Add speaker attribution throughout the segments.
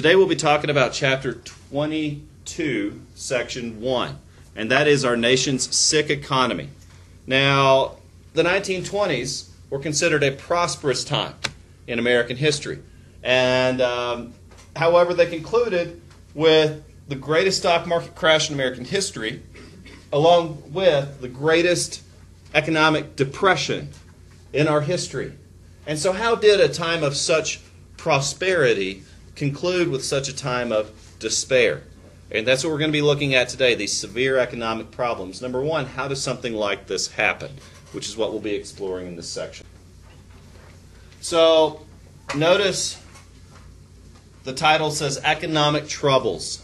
Speaker 1: Today we'll be talking about Chapter 22, Section 1, and that is our nation's sick economy. Now, the 1920s were considered a prosperous time in American history, and however, they concluded with the greatest stock market crash in American history, along with the greatest economic depression in our history. And so how did a time of such prosperity conclude with such a time of despair? And that's what we're going to be looking at today, these severe economic problems. Number one, how does something like this happen? Which is what we'll be exploring in this section. So, notice the title says Economic Troubles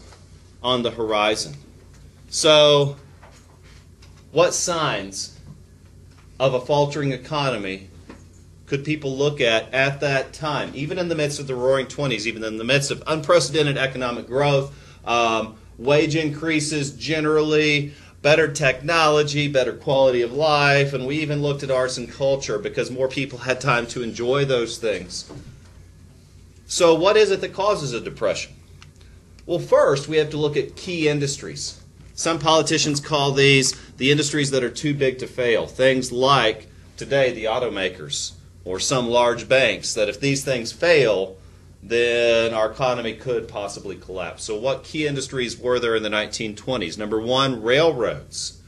Speaker 1: on the Horizon. So, what signs of a faltering economy could people look at that time, even in the midst of the Roaring '20s, even in the midst of unprecedented economic growth, wage increases generally, better technology, better quality of life, and we even looked at arts and culture because more people had time to enjoy those things. So what is it that causes a depression? Well, first, we have to look at key industries. Some politicians call these the industries that are too big to fail. Things like, today, the automakers or some large banks, that if these things fail, then our economy could possibly collapse. So what key industries were there in the 1920s? Number one, railroads.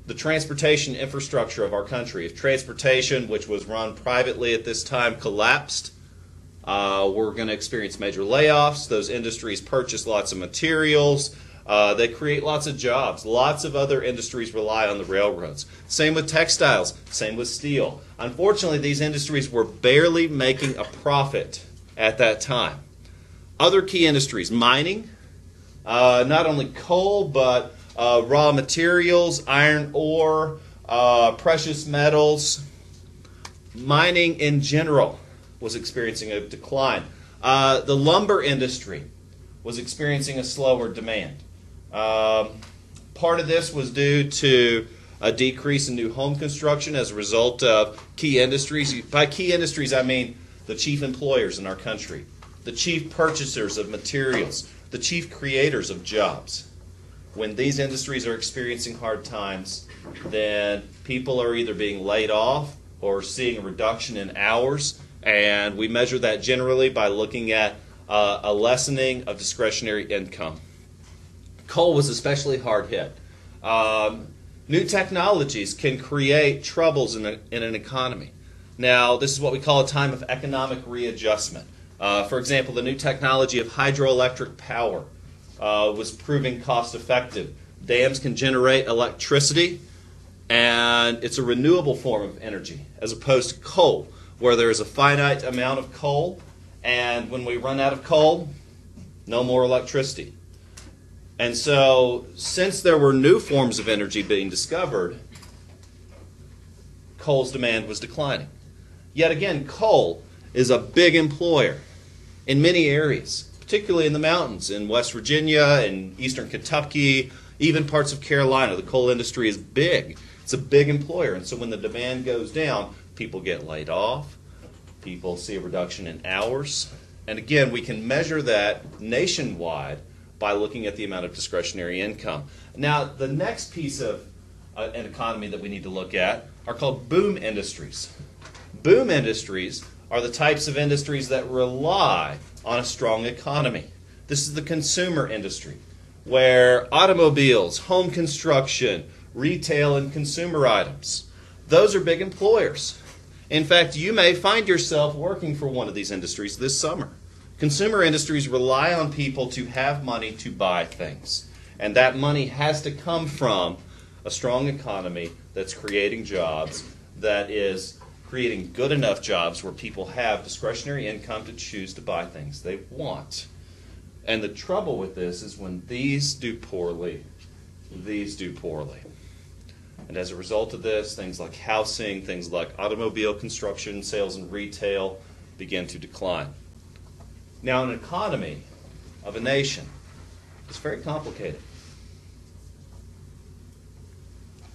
Speaker 1: The transportation infrastructure of our country. If transportation, which was run privately at this time, collapsed, we're going to experience major layoffs. Those industries purchase lots of materials. They create lots of jobs. Lots of other industries rely on the railroads. Same with textiles. Same with steel. Unfortunately, these industries were barely making a profit at that time. Other key industries, mining, not only coal, but raw materials, iron ore, precious metals. Mining in general was experiencing a decline. The lumber industry was experiencing a slower demand. Part of this was due to a decrease in new home construction as a result of key industries. By key industries, I mean the chief employers in our country, the chief purchasers of materials, the chief creators of jobs. When these industries are experiencing hard times, then people are either being laid off or seeing a reduction in hours, and we measure that generally by looking at a lessening of discretionary income. Coal was especially hard hit. New technologies can create troubles in an economy. Now, this is what we call a time of economic readjustment. For example, the new technology of hydroelectric power was proving cost effective. Dams can generate electricity, and it's a renewable form of energy as opposed to coal, where there is a finite amount of coal, and when we run out of coal, no more electricity. And so, since there were new forms of energy being discovered, coal's demand was declining. Yet again, coal is a big employer in many areas, particularly in the mountains, in West Virginia, in eastern Kentucky, even parts of Carolina. The coal industry is big. It's a big employer. And so when the demand goes down, people get laid off, people see a reduction in hours. And again, we can measure that nationwide by looking at the amount of discretionary income. Now, the next piece of an economy that we need to look at are called boom industries. Boom industries are the types of industries that rely on a strong economy. This is the consumer industry, where automobiles, home construction, retail, and consumer items, those are big employers. In fact, you may find yourself working for one of these industries this summer. Consumer industries rely on people to have money to buy things. And that money has to come from a strong economy that's creating jobs, that is creating good enough jobs where people have discretionary income to choose to buy things they want. And the trouble with this is when these do poorly, these do poorly. And as a result of this, things like housing, things like automobile construction, sales and retail begin to decline. Now, an economy of a nation is very complicated.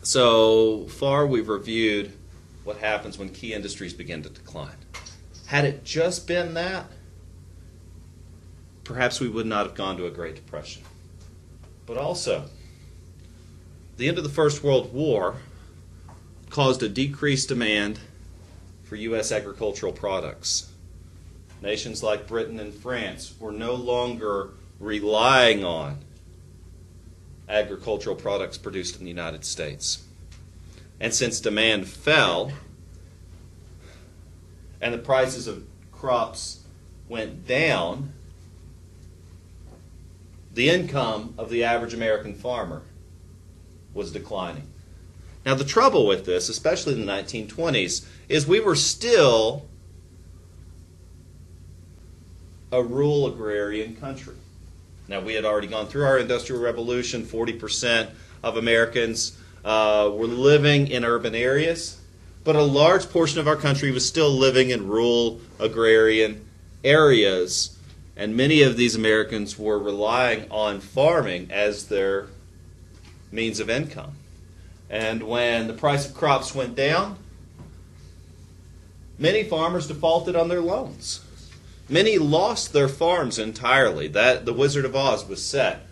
Speaker 1: So far, we've reviewed what happens when key industries begin to decline. Had it just been that, perhaps we would not have gone to a Great Depression. But also, the end of the First World War caused a decreased demand for U.S. agricultural products. Nations like Britain and France were no longer relying on agricultural products produced in the United States. And since demand fell and the prices of crops went down, the income of the average American farmer was declining. Now, the trouble with this, especially in the 1920s, is we were still a rural agrarian country. Now, we had already gone through our Industrial Revolution. 40% of Americans were living in urban areas, but a large portion of our country was still living in rural agrarian areas, and many of these Americans were relying on farming as their means of income. And when the price of crops went down, many farmers defaulted on their loans. Many lost their farms entirely. The Wizard of Oz was set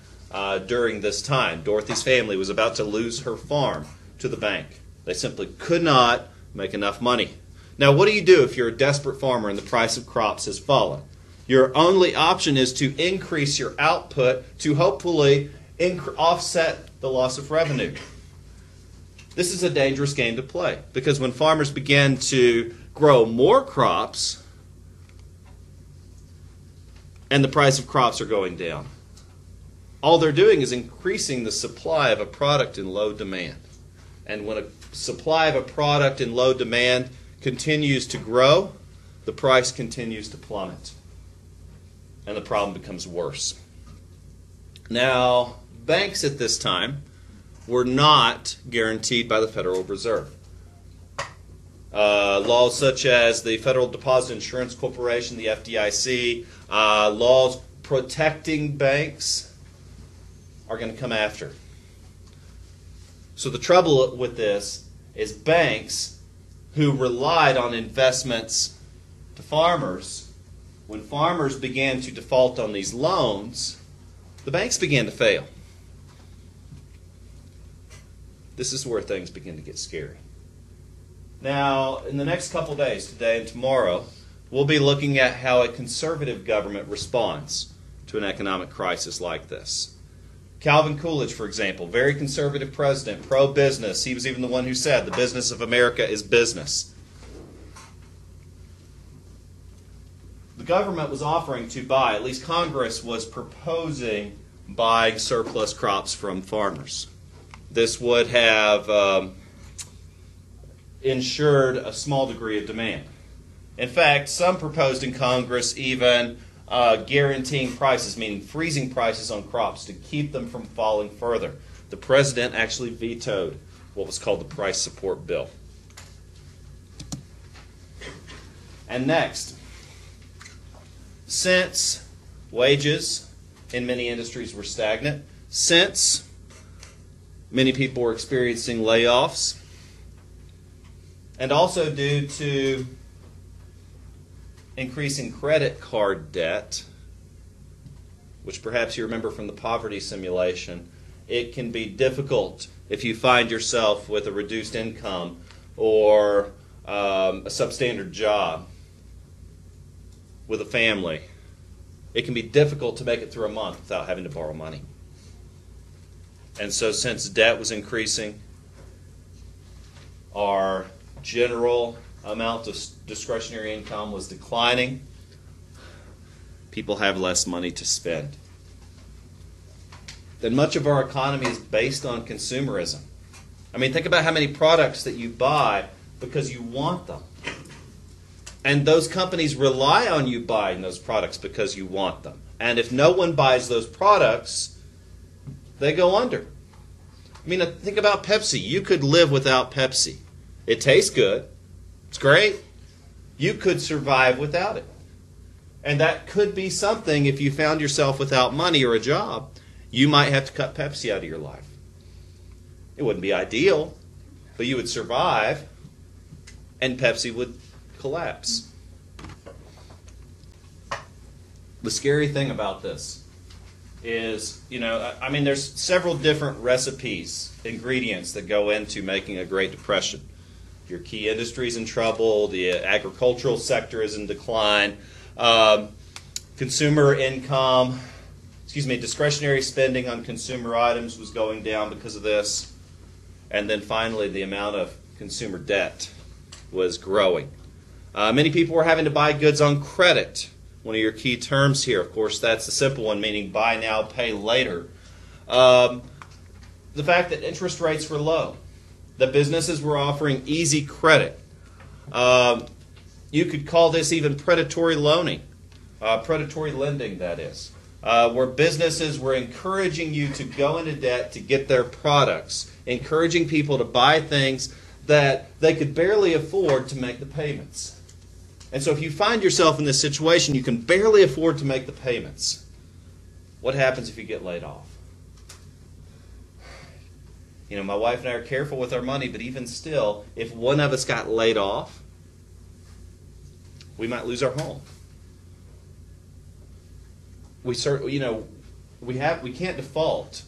Speaker 1: during this time. Dorothy's family was about to lose her farm to the bank. They simply could not make enough money. Now, what do you do if you're a desperate farmer and the price of crops has fallen? Your only option is to increase your output to hopefully offset the loss of revenue. This is a dangerous game to play, because when farmers begin to grow more crops and the price of crops are going down, all they're doing is increasing the supply of a product in low demand. And when a supply of a product in low demand continues to grow, the price continues to plummet, and the problem becomes worse. Now, banks at this time were not guaranteed by the Federal Reserve. Laws such as the Federal Deposit Insurance Corporation, the FDIC, laws protecting banks are going to come after. So the trouble with this is banks who relied on investments to farmers, when farmers began to default on these loans, the banks began to fail. This is where things begin to get scary. Now, in the next couple days, today and tomorrow, we'll be looking at how a conservative government responds to an economic crisis like this. Calvin Coolidge, for example, very conservative president, pro-business. He was even the one who said, the business of America is business. The government was offering to buy, at least Congress was proposing buying surplus crops from farmers. This would have ensured a small degree of demand. In fact, some proposed in Congress even guaranteeing prices, meaning freezing prices on crops to keep them from falling further. The president actually vetoed what was called the price support bill. And next, since wages in many industries were stagnant, since many people were experiencing layoffs, and also due to increasing credit card debt, which perhaps you remember from the poverty simulation, it can be difficult if you find yourself with a reduced income or a substandard job with a family. It can be difficult to make it through a month without having to borrow money. And so since debt was increasing, our general amount of discretionary income was declining, people have less money to spend. Then much of our economy is based on consumerism. I mean, think about how many products that you buy because you want them. And those companies rely on you buying those products because you want them. And if no one buys those products, they go under. I mean, think about Pepsi. You could live without Pepsi. It tastes good. It's great. You could survive without it. And that could be something if you found yourself without money or a job. You might have to cut Pepsi out of your life. It wouldn't be ideal, but you would survive, and Pepsi would collapse. The scary thing about this is, I mean, there's several different recipes, ingredients that go into making a Great Depression. Your key industry's in trouble, the agricultural sector is in decline, consumer income, discretionary spending on consumer items was going down because of this, and then finally the amount of consumer debt was growing. Many people were having to buy goods on credit. One of your key terms here, of course, that's the simple one, meaning buy now, pay later. The fact that interest rates were low, that businesses were offering easy credit. You could call this even predatory loaning, predatory lending, that is, where businesses were encouraging you to go into debt to get their products, encouraging people to buy things that they could barely afford to make the payments. And so if you find yourself in this situation, you can barely afford to make the payments. What happens if you get laid off? My wife and I are careful with our money, but even still, if one of us got laid off, we might lose our home. We can't default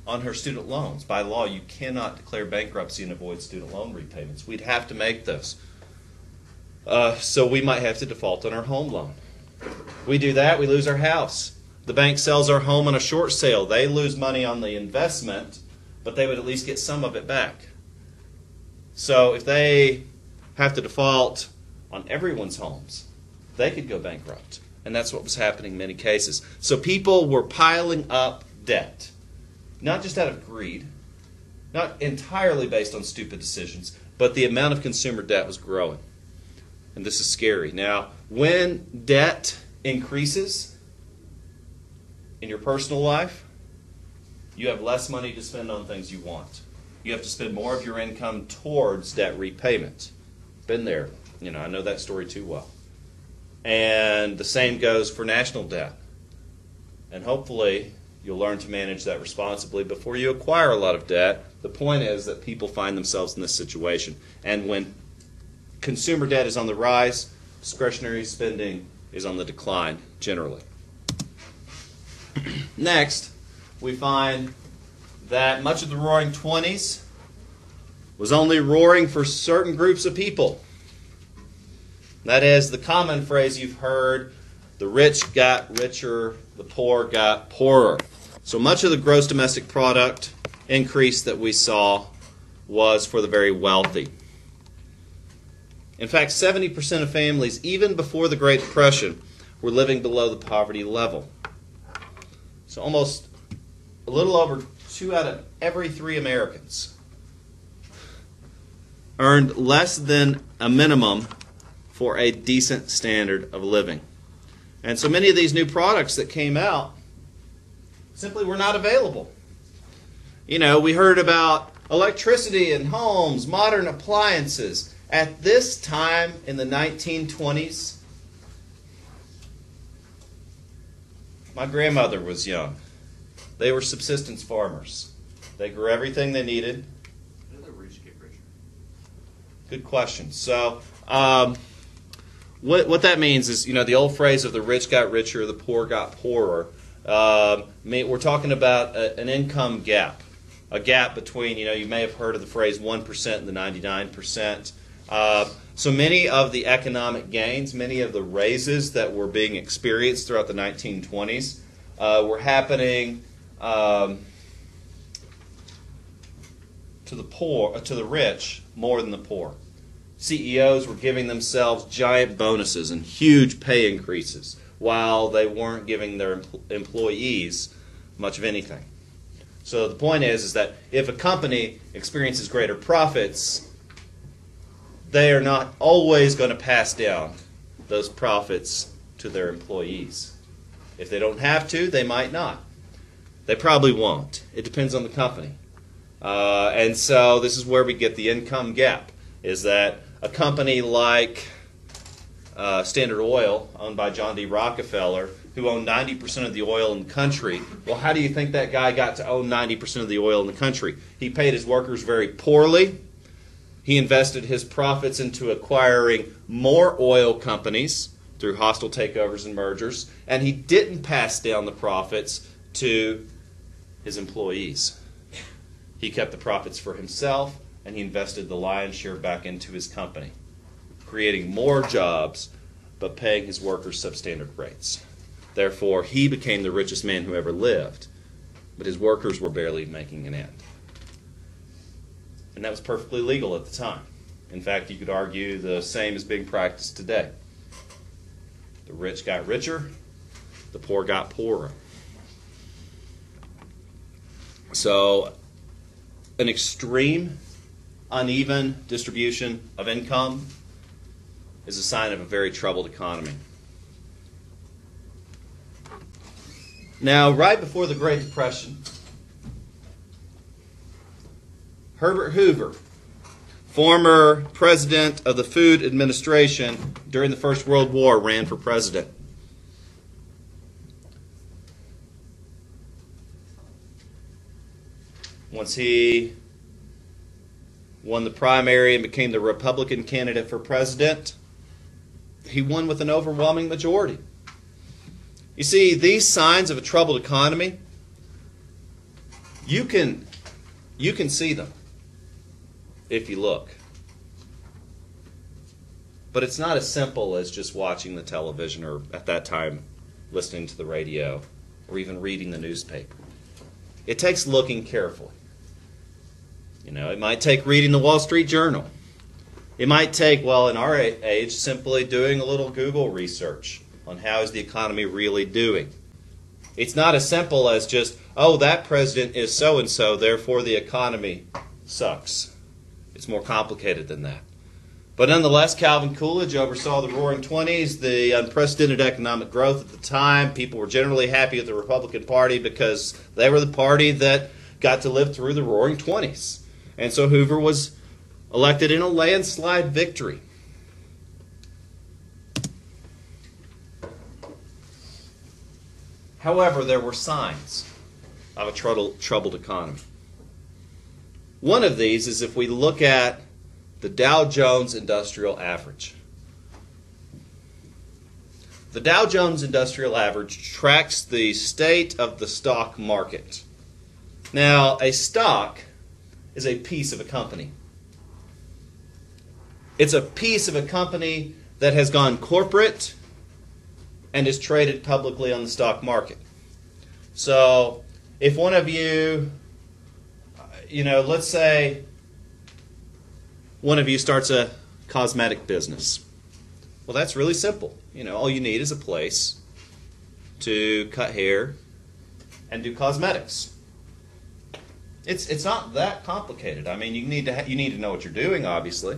Speaker 1: on her student loans. By law, you cannot declare bankruptcy and avoid student loan repayments. We'd have to make those. So we might have to default on our home loan. We do that, we lose our house. The bank sells our home on a short sale. They lose money on the investment, but they would at least get some of it back. So if they have to default on everyone's homes, they could go bankrupt. And that's what was happening in many cases. So people were piling up debt, not just out of greed, not entirely based on stupid decisions, but the amount of consumer debt was growing. And this is scary. Now, when debt increases in your personal life, you have less money to spend on things you want. You have to spend more of your income towards debt repayment. Been there. I know that story too well. And the same goes for national debt. And hopefully you'll learn to manage that responsibly before you acquire a lot of debt. The point is that people find themselves in this situation. And when consumer debt is on the rise, discretionary spending is on the decline generally. Next, we find that much of the Roaring '20s was only roaring for certain groups of people. That is the common phrase you've heard, the rich got richer, the poor got poorer. So much of the gross domestic product increase that we saw was for the very wealthy. In fact, 70% of families, even before the Great Depression, were living below the poverty level. So almost a little over 2 out of every 3 Americans earned less than a minimum for a decent standard of living. And so many of these new products that came out simply were not available. We heard about electricity in homes, modern appliances. At this time in the 1920s, my grandmother was young. They were subsistence farmers. They grew everything they needed.
Speaker 2: How did the rich get richer?
Speaker 1: Good question. So, what that means is, the old phrase of the rich got richer, the poor got poorer. We're talking about an income gap, a gap between, you may have heard of the phrase 1% and the 99%. So many of the economic gains, many of the raises that were being experienced throughout the 1920s were happening to the rich more than the poor. CEOs were giving themselves giant bonuses and huge pay increases while they weren't giving their employees much of anything. So the point is that if a company experiences greater profits, they are not always going to pass down those profits to their employees. If they don't have to, they might not. They probably won't. It depends on the company. And so this is where we get the income gap, is that a company like Standard Oil, owned by John D. Rockefeller, who owned 90% of the oil in the country, well, how do you think that guy got to own 90% of the oil in the country? He paid his workers very poorly. He invested his profits into acquiring more oil companies, through hostile takeovers and mergers, and he didn't pass down the profits to his employees. He kept the profits for himself, and he invested the lion's share back into his company, creating more jobs, but paying his workers substandard rates. Therefore, he became the richest man who ever lived, but his workers were barely making an end. And that was perfectly legal at the time. In fact, you could argue the same is being practiced today. The rich got richer, the poor got poorer. So, an extreme, uneven distribution of income is a sign of a very troubled economy. Now, right before the Great Depression, Herbert Hoover, former president of the Food Administration during the First World War, ran for president. Once he won the primary and became the Republican candidate for president, he won with an overwhelming majority. You see, these signs of a troubled economy, you can see them if you look. But it's not as simple as just watching the television or, at that time, listening to the radio or even reading the newspaper. It takes looking carefully. You know, it might take reading the Wall Street Journal. It might take, well, in our age, simply doing a little Google research on how is the economy really doing. It's not as simple as just, oh, that president is so-and-so, therefore the economy sucks. It's more complicated than that. But nonetheless, Calvin Coolidge oversaw the Roaring Twenties, the unprecedented economic growth at the time. People were generally happy with the Republican Party because they were the party that got to live through the Roaring Twenties. And so Hoover was elected in a landslide victory. However, there were signs of a troubled economy. One of these is if we look at the Dow Jones Industrial Average. The Dow Jones Industrial Average tracks the state of the stock market. Now, a stock is a piece of a company. It's a piece of a company that has gone corporate and is traded publicly on the stock market. So, if one of you, let's say one of you starts a cosmetic business. Well, that's really simple. All you need is a place to cut hair and do cosmetics. It's not that complicated. I mean, you need to know what you're doing, obviously.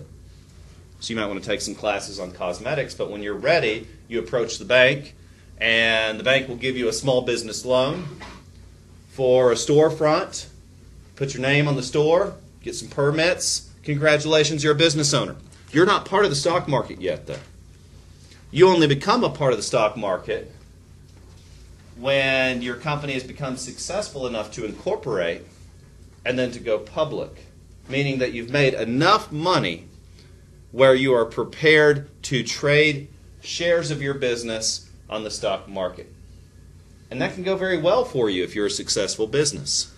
Speaker 1: So you might want to take some classes on cosmetics, but when you're ready, you approach the bank, and the bank will give you a small business loan for a storefront. Put your name on the store, get some permits. Congratulations, you're a business owner. You're not part of the stock market yet, though. You only become a part of the stock market when your company has become successful enough to incorporate and then to go public, meaning that you've made enough money where you are prepared to trade shares of your business on the stock market. And that can go very well for you if you're a successful business.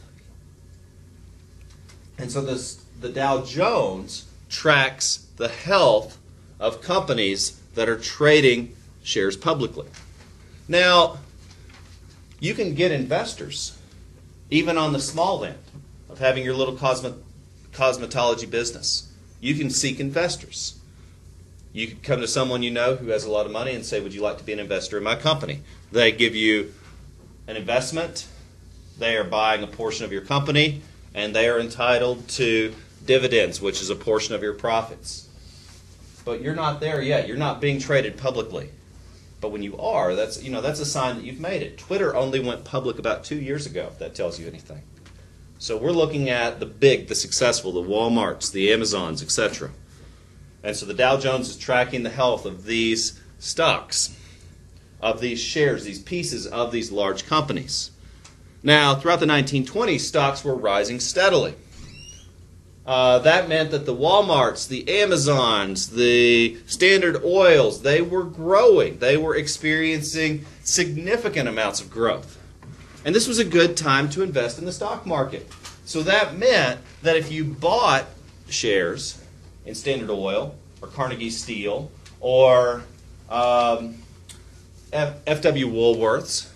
Speaker 1: And so the Dow Jones tracks the health of companies that are trading shares publicly. Now, you can get investors, even on the small end of having your little cosmetology business. You can seek investors. You can come to someone you know who has a lot of money and say, would you like to be an investor in my company? They give you an investment. They are buying a portion of your company, and they are entitled to dividends, which is a portion of your profits. But you're not there yet. You're not being traded publicly. But when you are, that's a sign that you've made it. Twitter only went public about 2 years ago, if that tells you anything. So we're looking at the big, the successful, the Walmarts, the Amazons, etc. And so the Dow Jones is tracking the health of these stocks, of these shares, these pieces of these large companies. Now, throughout the 1920s, stocks were rising steadily. That meant that the Walmarts, the Amazons, the Standard Oils, they were growing. They were experiencing significant amounts of growth. And this was a good time to invest in the stock market. So that meant that if you bought shares in Standard Oil or Carnegie Steel or F.W. Woolworths,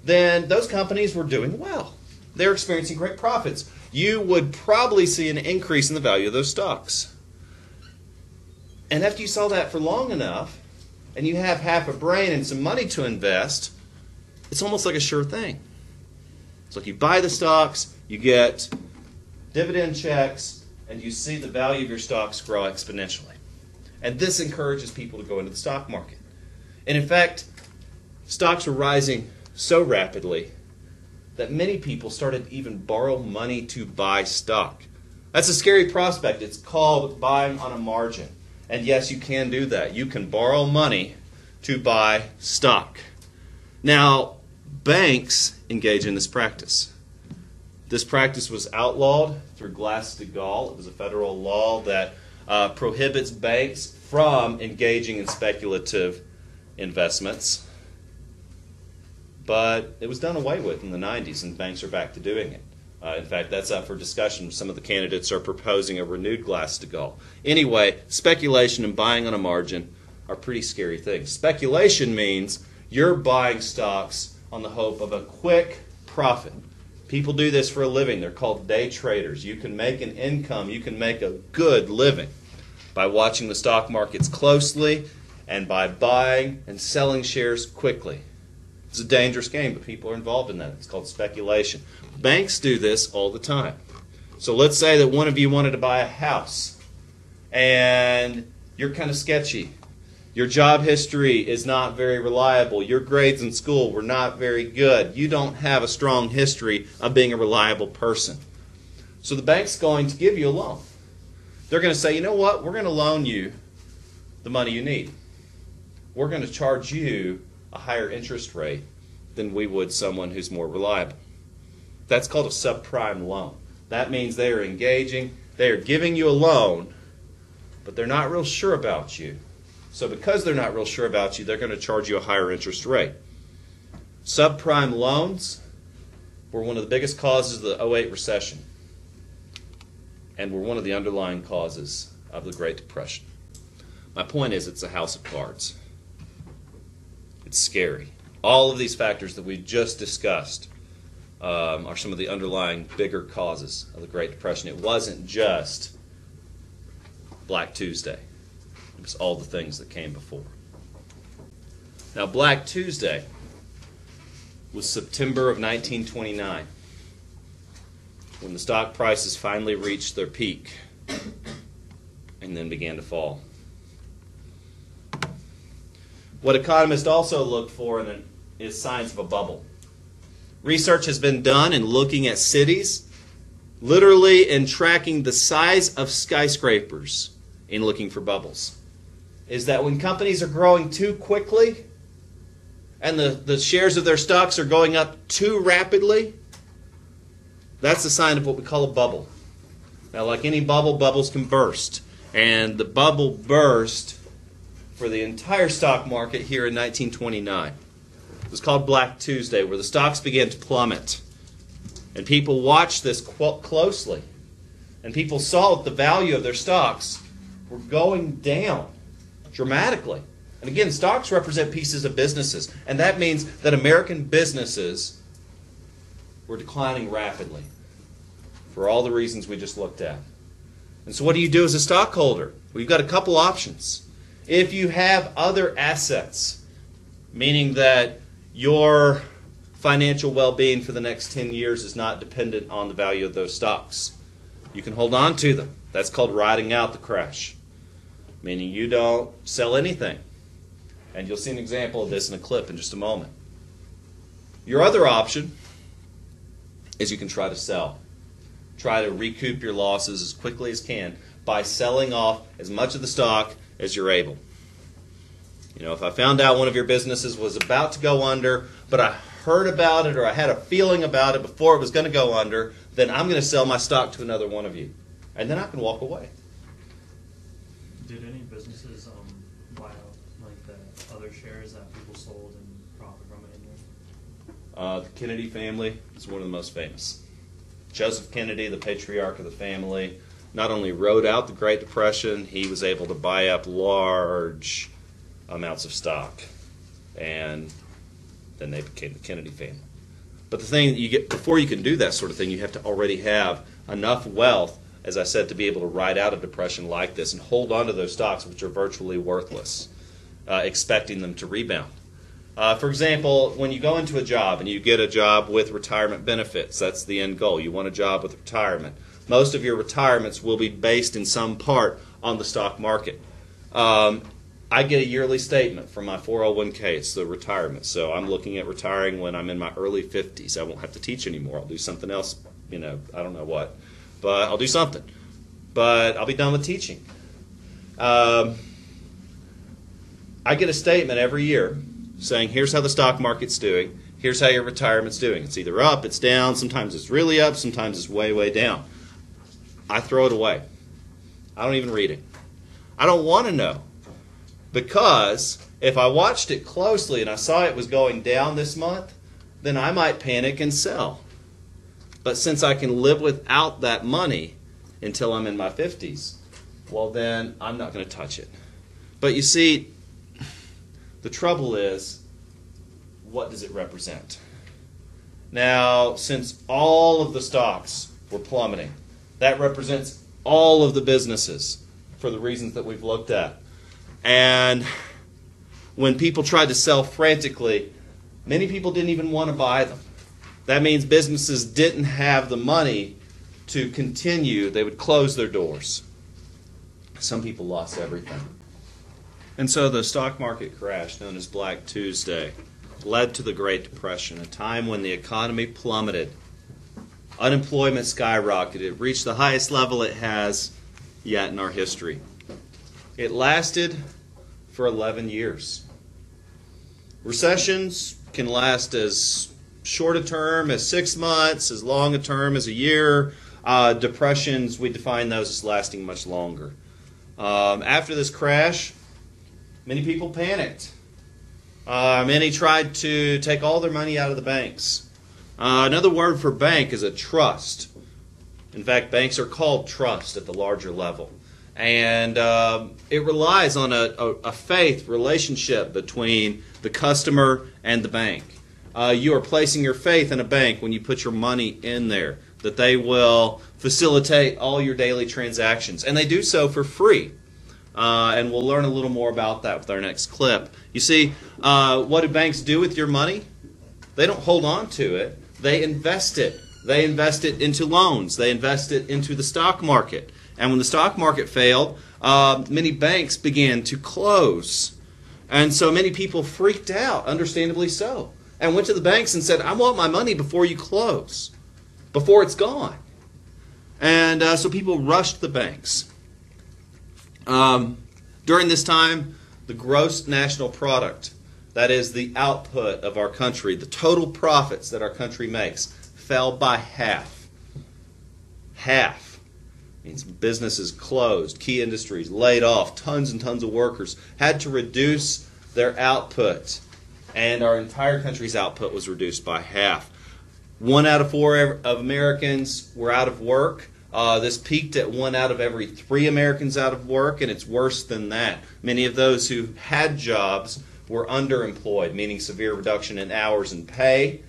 Speaker 1: then those companies were doing well. They're experiencing great profits. You would probably see an increase in the value of those stocks. And after you saw that for long enough, and you have half a brain and some money to invest, it's almost like a sure thing. It's like you buy the stocks, you get dividend checks, and you see the value of your stocks grow exponentially. And this encourages people to go into the stock market. And in fact, stocks were rising so rapidly that many people started to even borrow money to buy stock. That's a scary prospect. It's called buying on a margin. And yes, you can do that. You can borrow money to buy stock. Now, banks engage in this practice. This practice was outlawed through Glass-Steagall. It was a federal law that prohibits banks from engaging in speculative investments. But it was done away with in the 90s, and banks are back to doing it. In fact, that's up for discussion. Some of the candidates are proposing a renewed Glass-Steagall. Anyway, speculation and buying on a margin are pretty scary things. Speculation means you're buying stocks on the hope of a quick profit. People do this for a living. They're called day traders. You can make an income. You can make a good living by watching the stock markets closely and by buying and selling shares quickly. It's a dangerous game, but people are involved in that. It's called speculation. Banks do this all the time. So let's say that one of you wanted to buy a house, and you're kind of sketchy. Your job history is not very reliable. Your grades in school were not very good. You don't have a strong history of being a reliable person. So the bank's going to give you a loan. They're going to say, you know what, we're going to loan you the money you need. We're going to charge you a higher interest rate than we would someone who's more reliable. That's called a subprime loan. That means they are engaging, they are giving you a loan, but they're not real sure about you. So because they're not real sure about you, they're going to charge you a higher interest rate. Subprime loans were one of the biggest causes of the 2008 recession and were one of the underlying causes of the Great Depression. My point is, it's a house of cards. It's scary. All of these factors that we just discussed are some of the underlying bigger causes of the Great Depression. It wasn't just Black Tuesday. It was all the things that came before. Now, Black Tuesday was September of 1929, when the stock prices finally reached their peak and then began to fall. What economists also look for is signs of a bubble. Research has been done in looking at cities, literally in tracking the size of skyscrapers in looking for bubbles. Is that when companies are growing too quickly and the shares of their stocks are going up too rapidly, that's a sign of what we call a bubble. Now, like any bubble, bubbles can burst. And the bubble burst for the entire stock market here in 1929. It was called Black Tuesday, where the stocks began to plummet. And people watched this closely. And people saw that the value of their stocks were going down dramatically. And again, stocks represent pieces of businesses. And that means that American businesses were declining rapidly for all the reasons we just looked at. And so what do you do as a stockholder? Well, you've got a couple options. If you have other assets, meaning that your financial well-being for the next 10 years is not dependent on the value of those stocks, you can hold on to them. That's called riding out the crash, meaning you don't sell anything. And you'll see an example of this in a clip in just a moment. Your other option is you can try to sell. Try to recoup your losses as quickly as can by selling off as much of the stock as you're able. You know, if I found out one of your businesses was about to go under, but I heard about it or I had a feeling about it before it was going to go under, then I'm going to sell my stock to another one of you. and then I can walk away.
Speaker 3: Did any businesses buy out like the other shares that people sold and profit from it anyway?
Speaker 1: The Kennedy family is one of the most famous. Joseph Kennedy, the patriarch of the family, not only rode out the Great Depression, he was able to buy up large amounts of stock, and then they became the Kennedy family. But the thing you get before you can do that sort of thing, you have to already have enough wealth, as I said, to be able to ride out a depression like this and hold on to those stocks which are virtually worthless, expecting them to rebound. For example, when you go into a job and you get a job with retirement benefits, that's the end goal. You want a job with retirement. Most of your retirements will be based in some part on the stock market. I get a yearly statement from my 401k. It's the retirement. So I'm looking at retiring when I'm in my early 50s. I won't have to teach anymore. I'll do something else, I don't know what. But I'll do something. But I'll be done with teaching. I get a statement every year saying, here's how the stock market's doing. Here's how your retirement's doing. It's either up, it's down, sometimes it's really up, sometimes it's way, way down. I throw it away. I don't even read it. I don't want to know. Because if I watched it closely and I saw it was going down this month, then I might panic and sell. But since I can live without that money until I'm in my 50s, well then I'm not going to touch it. But you see, the trouble is, what does it represent? Now, since all of the stocks were plummeting, that represents all of the businesses for the reasons that we've looked at. And when people tried to sell frantically, many people didn't even want to buy them. That means businesses didn't have the money to continue. They would close their doors. Some people lost everything. And so the stock market crash, known as Black Tuesday, led to the Great Depression, a time when the economy plummeted. Unemployment skyrocketed. It reached the highest level it has yet in our history. It lasted for 11 years. Recessions can last as short a term as 6 months, as long a term as a year. Depressions, we define those as lasting much longer. After this crash, many people panicked. Many tried to take all their money out of the banks. Another word for bank is a trust. In fact, banks are called trust at the larger level. And it relies on a faith relationship between the customer and the bank. You are placing your faith in a bank when you put your money in there, that they will facilitate all your daily transactions. And they do so for free. And we'll learn a little more about that with our next clip. You see, what do banks do with your money? They don't hold on to it. They invest it. They invest it into loans. They invest it into the stock market. And when the stock market failed, many banks began to close. And so many people freaked out, understandably so, and went to the banks and said, I want my money before you close, before it's gone. And so people rushed the banks. During this time, the gross national product, that is the output of our country, the total profits that our country makes, fell by half. Half. Means businesses closed, key industries laid off, tons and tons of workers had to reduce their output, and our entire country's output was reduced by half. 1 out of 4 of Americans were out of work. This peaked at 1 out of every 3 Americans out of work, and it's worse than that. Many of those who had jobs were underemployed, meaning severe reduction in hours and pay.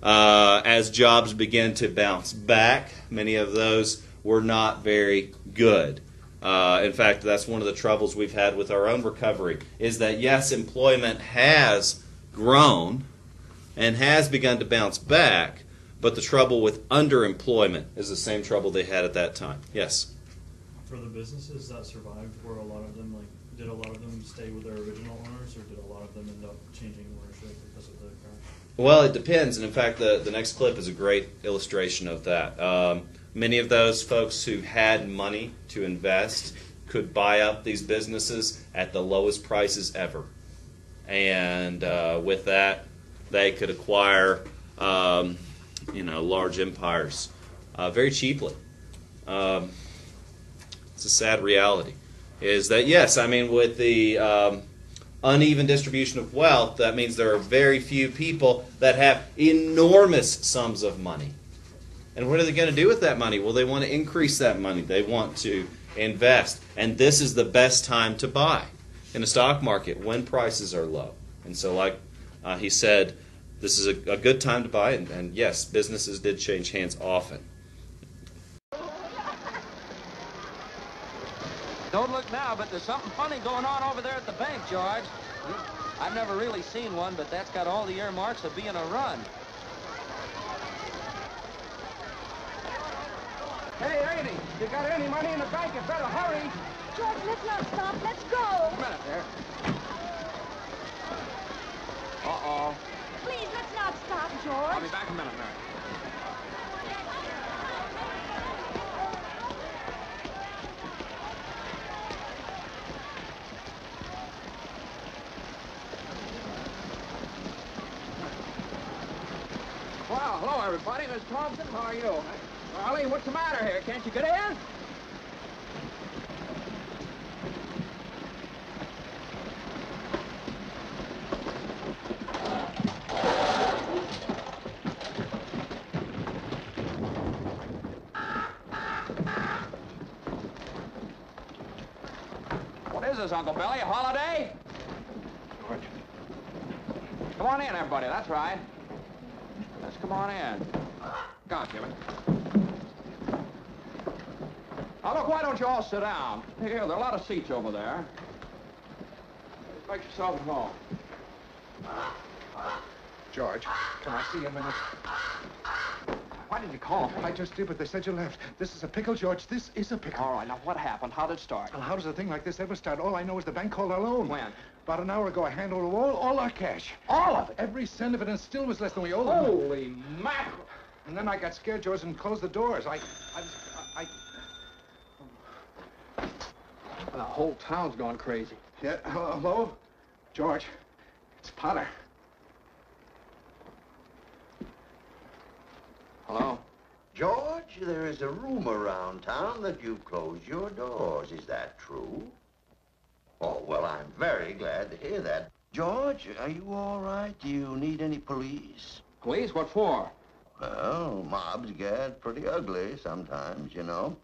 Speaker 1: As jobs began to bounce back, many of those were not very good. In fact, that's one of the troubles we've had with our own recovery, is that yes, employment has grown and has begun to bounce back, but the trouble with underemployment is the same trouble they had at that time. Yes?
Speaker 3: For the businesses that survived, were a lot of them, did a lot of them stay with their original owners, or did a lot of them end up changing ownership because of the crash?
Speaker 1: Well, it depends, and in fact, the next clip is a great illustration of that. Many of those folks who had money to invest could buy up these businesses at the lowest prices ever. And with that, they could acquire large empires very cheaply. It's a sad reality. Is that, yes, I mean, with the uneven distribution of wealth, that means there are very few people that have enormous sums of money. And what are they going to do with that money? Well, they want to increase that money. They want to invest. And this is the best time to buy in the stock market when prices are low. And so like he said, this is a good time to buy. And yes, businesses did change hands often.
Speaker 4: Don't look now, but there's something funny going on over there at the bank, George. I've never really seen one, but that's got all the earmarks of being a run.
Speaker 5: Hey, lady, you got any money in the bank? You better hurry.
Speaker 6: George, let's not stop. Let's go.
Speaker 4: A minute there. Uh-oh.
Speaker 6: Please, let's not stop,
Speaker 4: I'll
Speaker 6: George.
Speaker 4: be back in a minute, Mary.
Speaker 5: Well, hello, everybody. Miss Thompson, how are you? Ollie, what's the matter here? Can't you get in?
Speaker 4: What is this, Uncle Billy? A holiday?
Speaker 5: George.
Speaker 4: Come on in, everybody. That's right. Let's come on in. Come on, Jimmy. Now, look, why don't you all sit down? Here, there are a lot of seats over there. Just make yourself at home.
Speaker 7: George, can I see you a minute?
Speaker 4: Why did you call me?
Speaker 7: I just did, but they said you left. This is a pickle, George. This is a pickle.
Speaker 4: All right, now, what happened? How did it start?
Speaker 7: Well, how does a thing like this ever start? All I know is the bank called our loan.
Speaker 4: When?
Speaker 7: About an hour ago, I handed over all our cash.
Speaker 4: All of it?
Speaker 7: Every cent of it, and still was less than we owed them.
Speaker 4: Holy mackerel.
Speaker 7: And then I got scared, George, and closed the doors. I
Speaker 4: The whole town's gone crazy.
Speaker 7: Yeah, hello? George, it's Potter.
Speaker 4: Hello?
Speaker 8: George, there is a rumor around town that you've closed your doors. Is that true? Oh, well, I'm very glad to hear that. George, are you all right? Do you need any police?
Speaker 4: Police? What for?
Speaker 8: Well, mobs get pretty ugly sometimes, you know.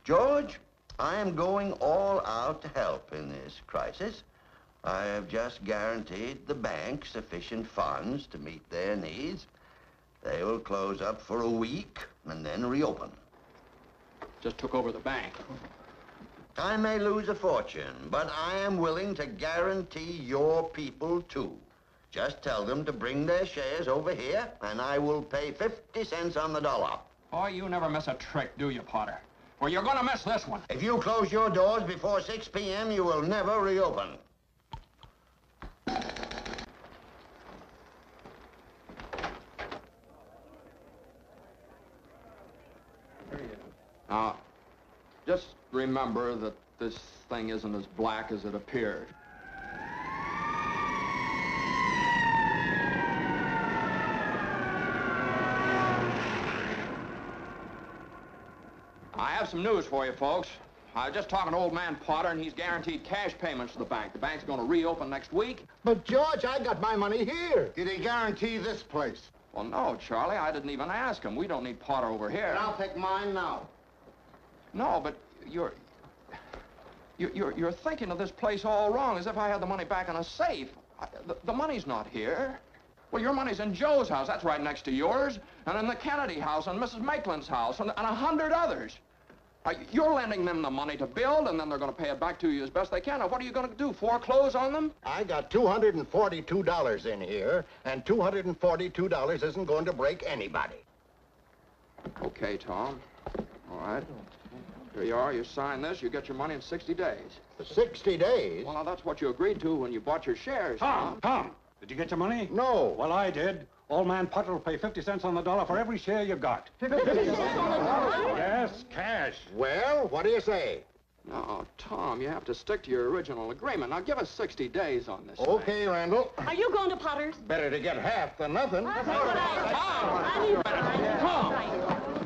Speaker 8: George, I am going all out to help in this crisis. I have just guaranteed the bank sufficient funds to meet their needs. They will close up for a week and then reopen.
Speaker 4: Just took over the bank.
Speaker 8: I may lose a fortune, but I am willing to guarantee your people, too. Just tell them to bring their shares over here, and I will pay 50 cents on the dollar.
Speaker 4: Oh, you never miss a trick, do you, Potter? Well, you're gonna miss this one.
Speaker 8: If you close your doors before 6 p.m., you will never reopen.
Speaker 4: Now, just remember that this thing isn't as black as it appeared. I have some news for you, folks. I was just talking to old man Potter, and he's guaranteed cash payments to the bank. The bank's going to reopen next week.
Speaker 7: But, George, I got my money here. Did he guarantee this place?
Speaker 4: Well, no, Charlie, I didn't even ask him. We don't need Potter over here.
Speaker 8: And I'll take mine now.
Speaker 4: No, but you're thinking of this place all wrong, as if I had the money back in a safe. The money's not here. Well, your money's in Joe's house. That's right next to yours. And in the Kennedy house, and Mrs. Maitland's house, and 100 others. You're lending them the money to build, and then they're going to pay it back to you as best they can. Now, what are you going to do, foreclose on them?
Speaker 9: I got $242 in here, and $242 isn't going to break anybody.
Speaker 4: Okay, Tom. All right. Here you are. You sign this. You get your money in 60 days.
Speaker 9: 60 days?
Speaker 4: Well, now, that's what you agreed to when you bought your shares, Tom.
Speaker 5: Tom, did you get your money?
Speaker 9: No.
Speaker 5: Well, I did. Old man Potter will pay 50 cents on the dollar for every share you got.
Speaker 6: 50 cents on the dollar?
Speaker 5: Yes, cash.
Speaker 9: Well, what do you say?
Speaker 4: No, Tom, you have to stick to your original agreement. Now, give us 60 days on this
Speaker 9: Okay, Randall.
Speaker 6: Are you going to Potter's?
Speaker 9: Better to get half than nothing.
Speaker 6: That's what I
Speaker 4: Tom!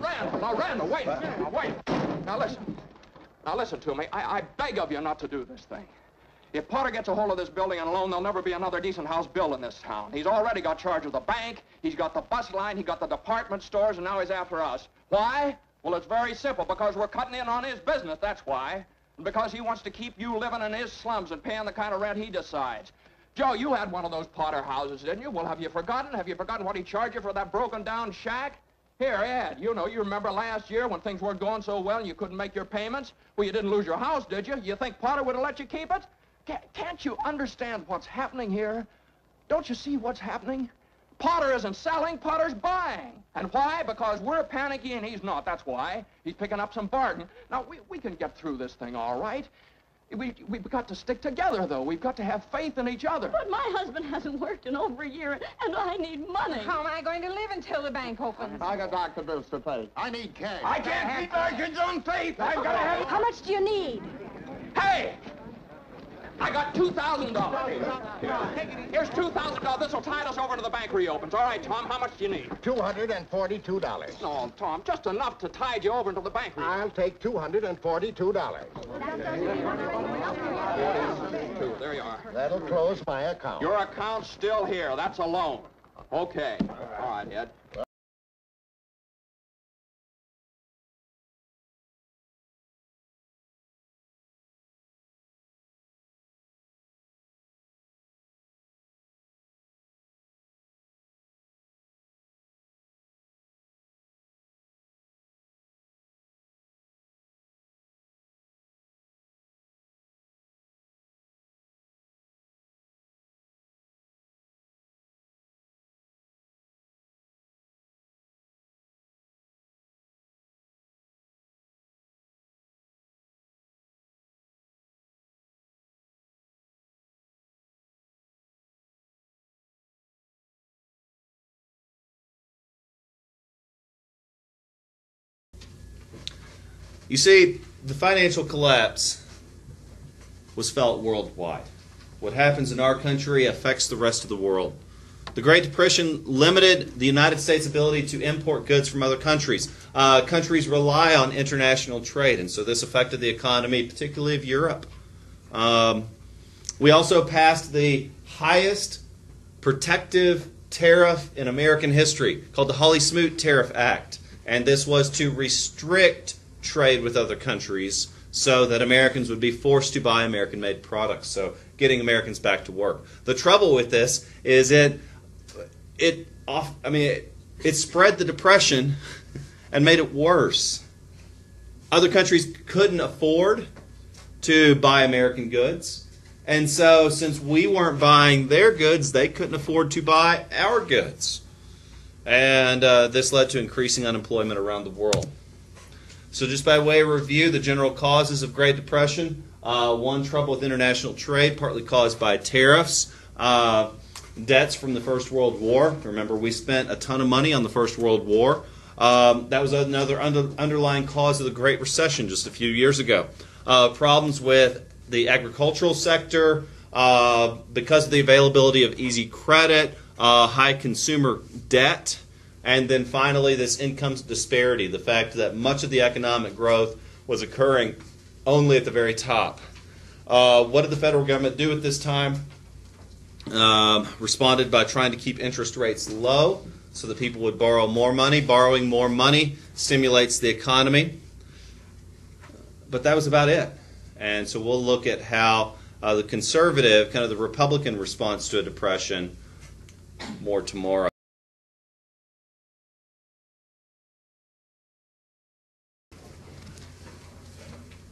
Speaker 4: Randall, now, Randall, wait. Now, wait. Now, listen. Now listen to me. I beg of you not to do this thing. If Potter gets a hold of this building and loan, there'll never be another decent house built in this town. He's already got charge of the bank, he's got the bus line, he got the department stores, and now he's after us. Why? Well, it's very simple. Because we're cutting in on his business, that's why. And because he wants to keep you living in his slums and paying the kind of rent he decides. Joe, you had one of those Potter houses, didn't you? Well, have you forgotten? Have you forgotten what he charged you for that broken-down shack? Here, Ed, you remember last year when things weren't going so well and you couldn't make your payments? Well, you didn't lose your house, did you? You think Potter would have let you keep it? Can't you understand what's happening here? Don't you see what's happening? Potter isn't selling, Potter's buying. And why? Because we're panicky and he's not, that's why. He's picking up some bargain. Now, we can get through this thing all right. We've got to stick together, though. We've got to have faith in each other.
Speaker 6: But my husband hasn't worked in over a year, and I need money.
Speaker 10: How am I going to live until the bank opens?
Speaker 7: I got doctor bills to pay. I need cash.
Speaker 4: I can't keep our kids on faith. I've got to have...
Speaker 6: How much do you need?
Speaker 4: Hey! I got $2,000. Here's $2,000. This will tide us over to the bank reopens. All right, Tom, how much do you need?
Speaker 9: $242.
Speaker 4: No, Tom, just enough to tide you over until the bank reopens.
Speaker 9: I'll take $242.
Speaker 4: There you are.
Speaker 9: That'll close my account.
Speaker 4: Your account's still here. That's a loan. Okay. All right, Ed.
Speaker 1: You see, the financial collapse was felt worldwide. What happens in our country affects the rest of the world. The Great Depression limited the United States' ability to import goods from other countries. Countries rely on international trade, and so this affected the economy, particularly of Europe. We also passed the highest protective tariff in American history, called the Smoot Tariff Act. And this was to restrict trade with other countries so that Americans would be forced to buy American-made products, so getting Americans back to work. The trouble with this is it spread the Depression and made it worse. Other countries couldn't afford to buy American goods, and so since we weren't buying their goods, they couldn't afford to buy our goods. And this led to increasing unemployment around the world. So just by way of review, the general causes of Great Depression. One, trouble with international trade, partly caused by tariffs. Debts from the First World War. Remember, we spent a ton of money on the First World War. That was another underlying cause of the Great Recession just a few years ago. Problems with the agricultural sector because of the availability of easy credit, high consumer debt, and then finally this income disparity, the fact that much of the economic growth was occurring only at the very top. What did the federal government do at this time? Responded by trying to keep interest rates low so that people would borrow more money. Borrowing more money stimulates the economy. But that was about it. And so we'll look at how the conservative, kind of the Republican response to a depression more tomorrow.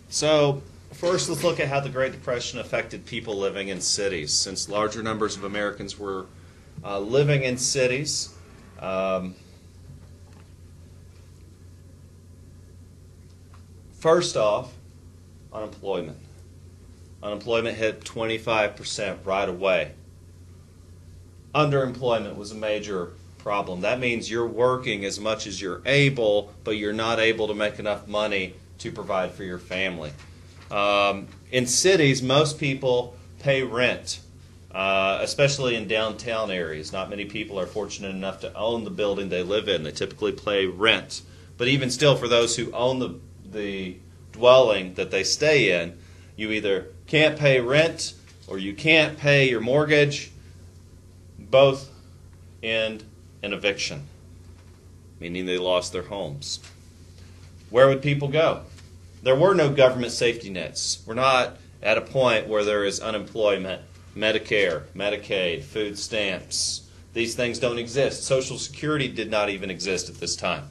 Speaker 1: So first, let's look at how the Great Depression affected people living in cities. Since larger numbers of Americans were living in cities, first off, unemployment. Unemployment hit 25% right away. Underemployment was a major problem. That means you're working as much as you're able, but you're not able to make enough money to provide for your family. In cities, most people pay rent, especially in downtown areas. Not many people are fortunate enough to own the building they live in. They typically pay rent. But even still, for those who own the dwelling that they stay in, you either can't pay rent or you can't pay your mortgage, both end in eviction, meaning they lost their homes. Where would people go? There were no government safety nets. We're not at a point where there is unemployment, Medicare, Medicaid, food stamps. These things don't exist. Social Security did not even exist at this time.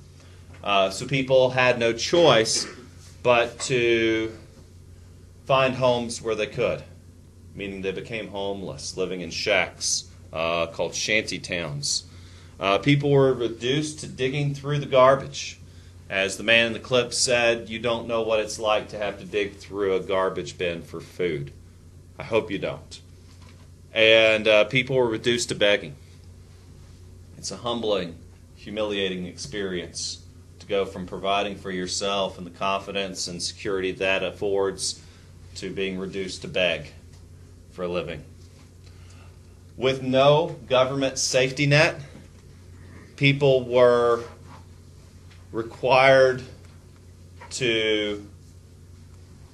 Speaker 1: So people had no choice but to find homes where they could, meaning they became homeless, living in shacks called shanty towns. People were reduced to digging through the garbage. As the man in the clip said, you don't know what it's like to have to dig through a garbage bin for food. I hope you don't. And people were reduced to begging. It's a humbling, humiliating experience to go from providing for yourself and the confidence and security that affords to being reduced to beg for a living. With no government safety net, people were required to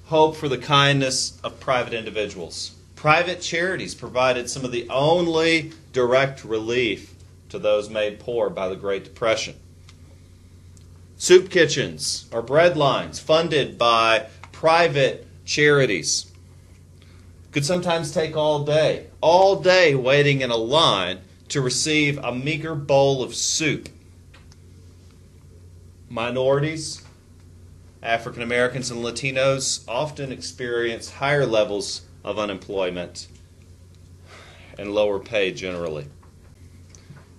Speaker 1: hope for the kindness of private individuals. Private charities provided some of the only direct relief to those made poor by the Great Depression. Soup kitchens or bread lines funded by private charities could sometimes take all day waiting in a line to receive a meager bowl of soup. Minorities, African Americans and Latinos often experience higher levels of unemployment and lower pay generally.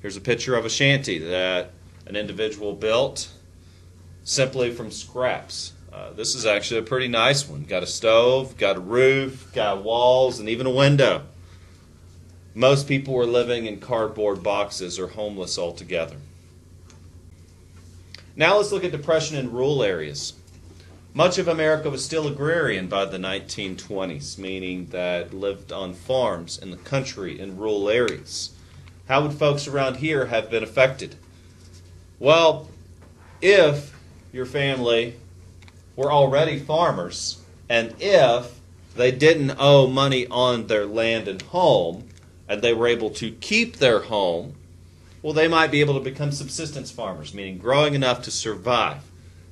Speaker 1: Here's a picture of a shanty that an individual built simply from scraps. This is actually a pretty nice one. Got a stove, got a roof, got walls, and even a window. Most people were living in cardboard boxes or homeless altogether. Now let's look at depression in rural areas. Much of America was still agrarian by the 1920s, meaning that lived on farms in the country in rural areas. How would folks around here have been affected? Well, if your family were already farmers, and if they didn't owe money on their land and home, and they were able to keep their home, well, they might be able to become subsistence farmers, meaning growing enough to survive.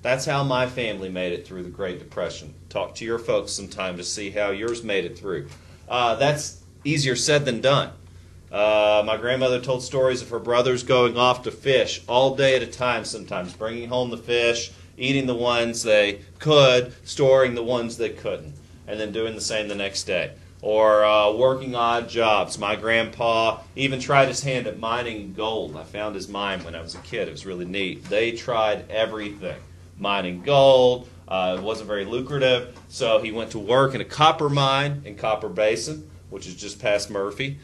Speaker 1: That's how my family made it through the Great Depression. Talk to your folks sometime to see how yours made it through. That's easier said than done. My grandmother told stories of her brothers going off to fish all day at a time sometimes, bringing home the fish, eating the ones they could, storing the ones they couldn't, and then doing the same the next day. Or working odd jobs. My grandpa even tried his hand at mining gold. I found his mine when I was a kid. It was really neat. They tried everything. Mining gold. It wasn't very lucrative, so he went to work in a copper mine in Copper Basin, which is just past Murphy.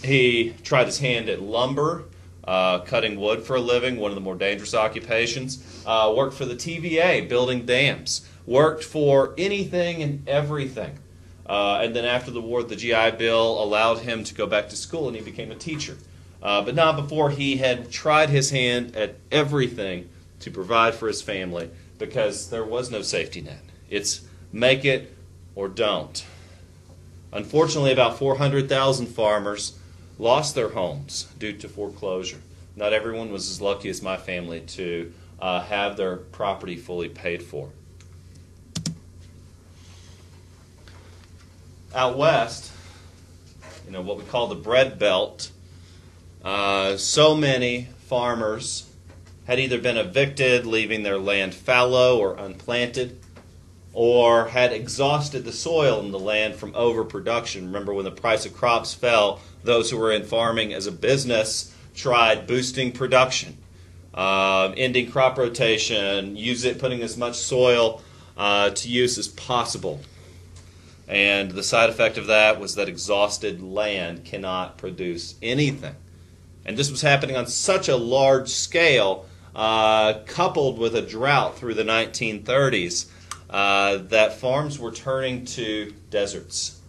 Speaker 1: He tried his hand at lumber, cutting wood for a living, one of the more dangerous occupations. Worked for the TVA, building dams. Worked for anything and everything. And then after the war, the GI Bill allowed him to go back to school, and he became a teacher. But not before he had tried his hand at everything to provide for his family, because there was no safety net. It's make it or don't. Unfortunately, about 400,000 farmers lost their homes due to foreclosure. Not everyone was as lucky as my family to have their property fully paid for. Out west, what we call the bread belt, so many farmers had either been evicted, leaving their land fallow or unplanted, or had exhausted the soil in the land from overproduction. Remember, when the price of crops fell, those who were in farming as a business tried boosting production, ending crop rotation, putting as much soil to use as possible. And the side effect of that was that exhausted land cannot produce anything. And this was happening on such a large scale, coupled with a drought through the 1930s, that farms were turning to deserts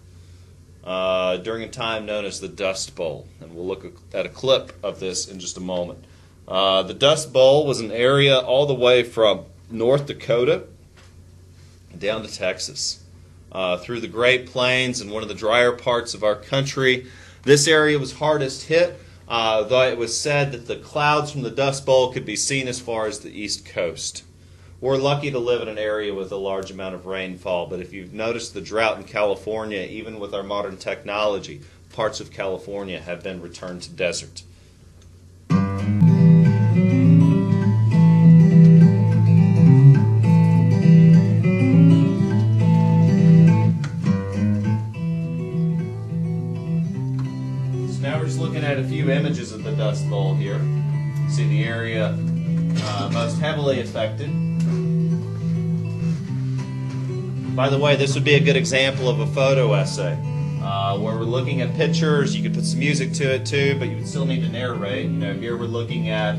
Speaker 1: during a time known as the Dust Bowl. And we'll look at a clip of this in just a moment. The Dust Bowl was an area all the way from North Dakota down to Texas, through the Great Plains and one of the drier parts of our country. This area was hardest hit, though it was said that the clouds from the Dust Bowl could be seen as far as the East Coast. We're lucky to live in an area with a large amount of rainfall, but if you've noticed the drought in California, even with our modern technology, parts of California have been returned to desert. At a few images of the Dust Bowl here. See the area most heavily affected. By the way, this would be a good example of a photo essay where we're looking at pictures. You could put some music to it too, but you would still need to narrate. Here we're looking at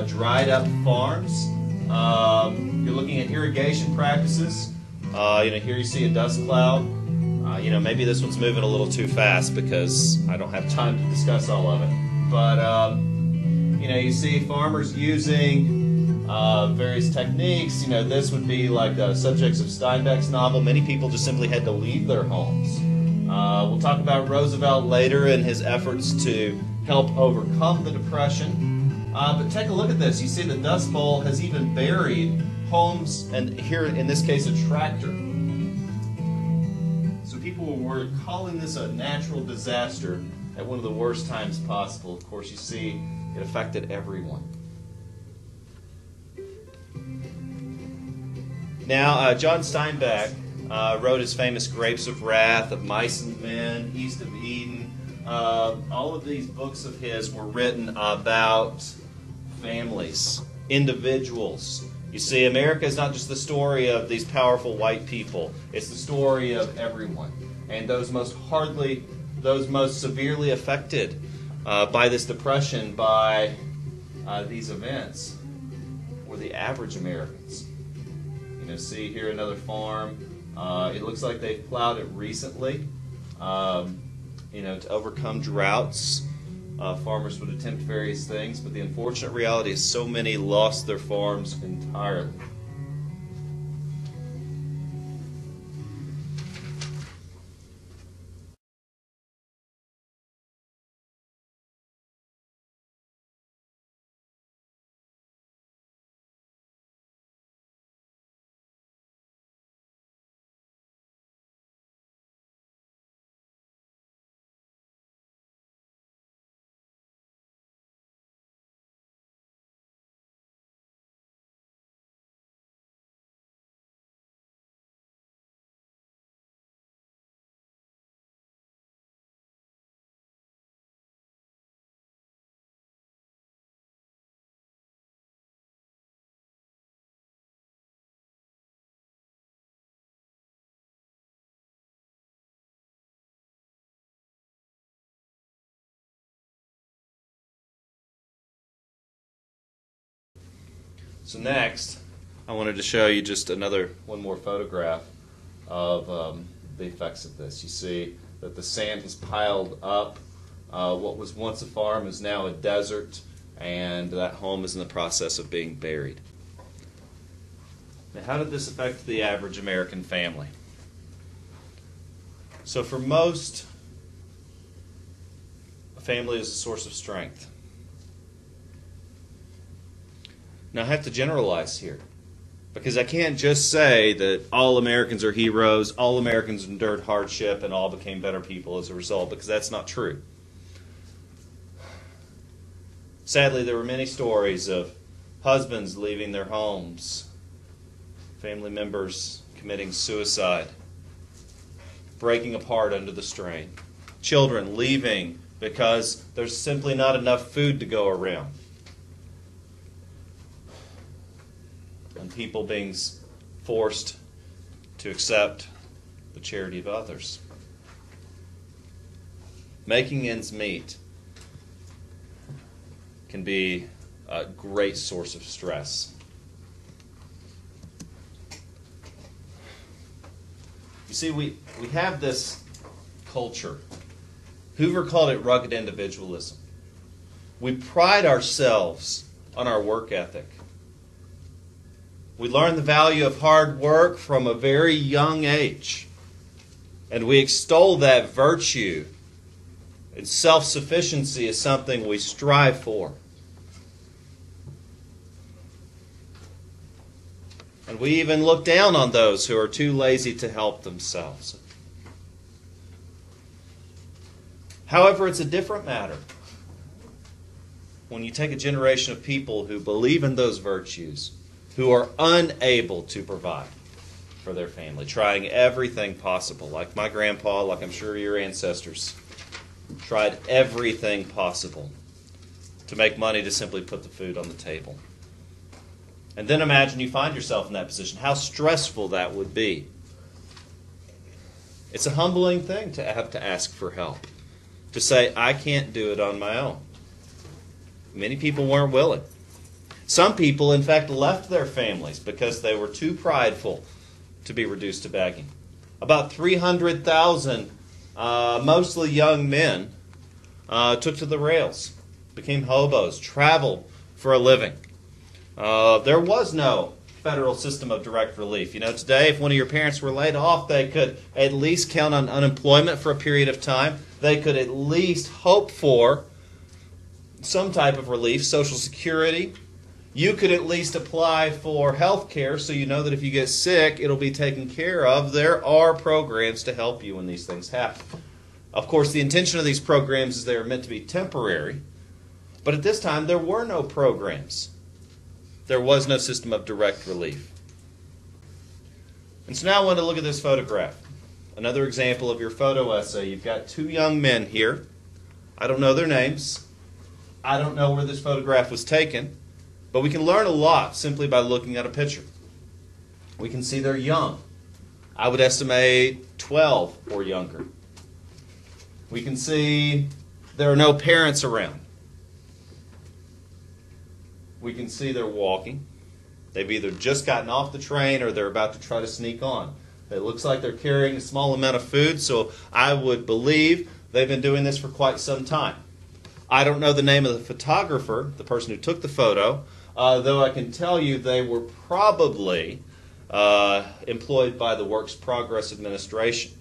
Speaker 1: dried up farms. You're looking at irrigation practices. Here you see a dust cloud. Maybe this one's moving a little too fast because I don't have time to discuss all of it. But, you see farmers using various techniques. This would be like the subjects of Steinbeck's novel. Many people just simply had to leave their homes. We'll talk about Roosevelt later and his efforts to help overcome the Depression. But take a look at this. You see the Dust Bowl has even buried homes, and here in this case a tractor. People were calling this a natural disaster at one of the worst times possible. Of course, you see, it affected everyone. Now, John Steinbeck wrote his famous Grapes of Wrath, Of Mice and Men, East of Eden. All of these books of his were written about families, individuals. You see, America is not just the story of these powerful white people. It's the story of everyone. And those most severely affected by this depression, by these events, were the average Americans. See here another farm. It looks like they've plowed it recently. To overcome droughts. Farmers would attempt various things, but the unfortunate reality is so many lost their farms entirely. So next, I wanted to show you just one more photograph of the effects of this. You see that the sand has piled up. What was once a farm is now a desert, and that home is in the process of being buried. Now, how did this affect the average American family? So for most, a family is a source of strength. Now, I have to generalize here, because I can't just say that all Americans are heroes, all Americans endured hardship, and all became better people as a result, because that's not true. Sadly, there were many stories of husbands leaving their homes, family members committing suicide, breaking apart under the strain, children leaving because there's simply not enough food to go around, and people being forced to accept the charity of others. Making ends meet can be a great source of stress. You see, we have this culture. Hoover called it rugged individualism. We pride ourselves on our work ethic. We learn the value of hard work from a very young age. And we extol that virtue. And self-sufficiency is something we strive for. And we even look down on those who are too lazy to help themselves. However, it's a different matter when you take a generation of people who believe in those virtues, who are unable to provide for their family, trying everything possible, like my grandpa, like I'm sure your ancestors, tried everything possible to make money to simply put the food on the table. And then imagine you find yourself in that position, how stressful that would be. It's a humbling thing to have to ask for help, to say, I can't do it on my own. Many people weren't willing. Some people, in fact, left their families because they were too prideful to be reduced to begging. About 300,000, mostly young men, took to the rails, became hobos, traveled for a living. There was no federal system of direct relief. You know, today, if one of your parents were laid off, they could at least count on unemployment for a period of time. They could at least hope for some type of relief, Social Security. You could at least apply for health care so you know that if you get sick, it'll be taken care of. There are programs to help you when these things happen. Of course, the intention of these programs is they are meant to be temporary. But at this time, there were no programs. There was no system of direct relief. And so now I want to look at this photograph. Another example of your photo essay. You've got two young men here. I don't know their names. I don't know where this photograph was taken. But we can learn a lot simply by looking at a picture. We can see they're young. I would estimate 12 or younger. We can see there are no parents around. We can see they're walking. They've either just gotten off the train or they're about to try to sneak on. It looks like they're carrying a small amount of food, so I would believe they've been doing this for quite some time. I don't know the name of the photographer, the person who took the photo, though I can tell you they were probably employed by the Works Progress Administration.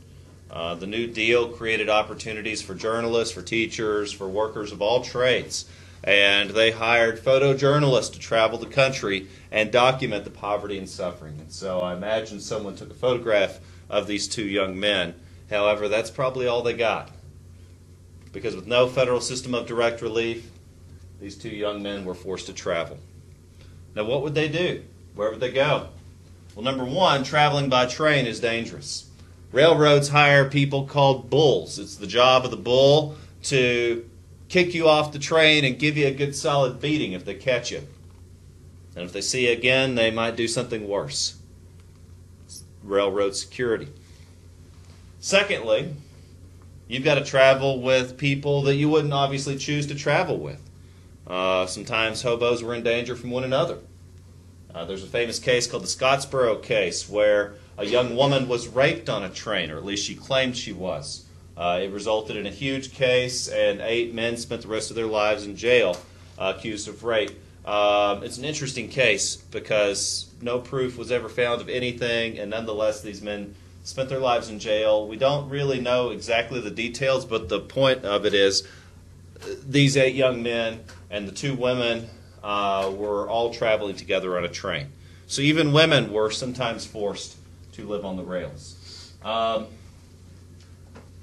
Speaker 1: The New Deal created opportunities for journalists, for teachers, for workers of all trades. And they hired photojournalists to travel the country and document the poverty and suffering. And so I imagine someone took a photograph of these two young men. However, that's probably all they got. Because with no federal system of direct relief, these two young men were forced to travel. Now, what would they do? Where would they go? Well, number one, traveling by train is dangerous. Railroads hire people called bulls. It's the job of the bull to kick you off the train and give you a good solid beating if they catch you. And if they see you again, they might do something worse. It's railroad security. Secondly, you've got to travel with people that you wouldn't obviously choose to travel with. Sometimes hobos were in danger from one another. There's a famous case called the Scottsboro case where a young woman was raped on a train, or at least she claimed she was. It resulted in a huge case, and 8 men spent the rest of their lives in jail accused of rape. It's an interesting case because no proof was ever found of anything, and nonetheless these men spent their lives in jail. We don't really know exactly the details, but the point of it is these 8 young men and the 2 women were all traveling together on a train. So even women were sometimes forced to live on the rails.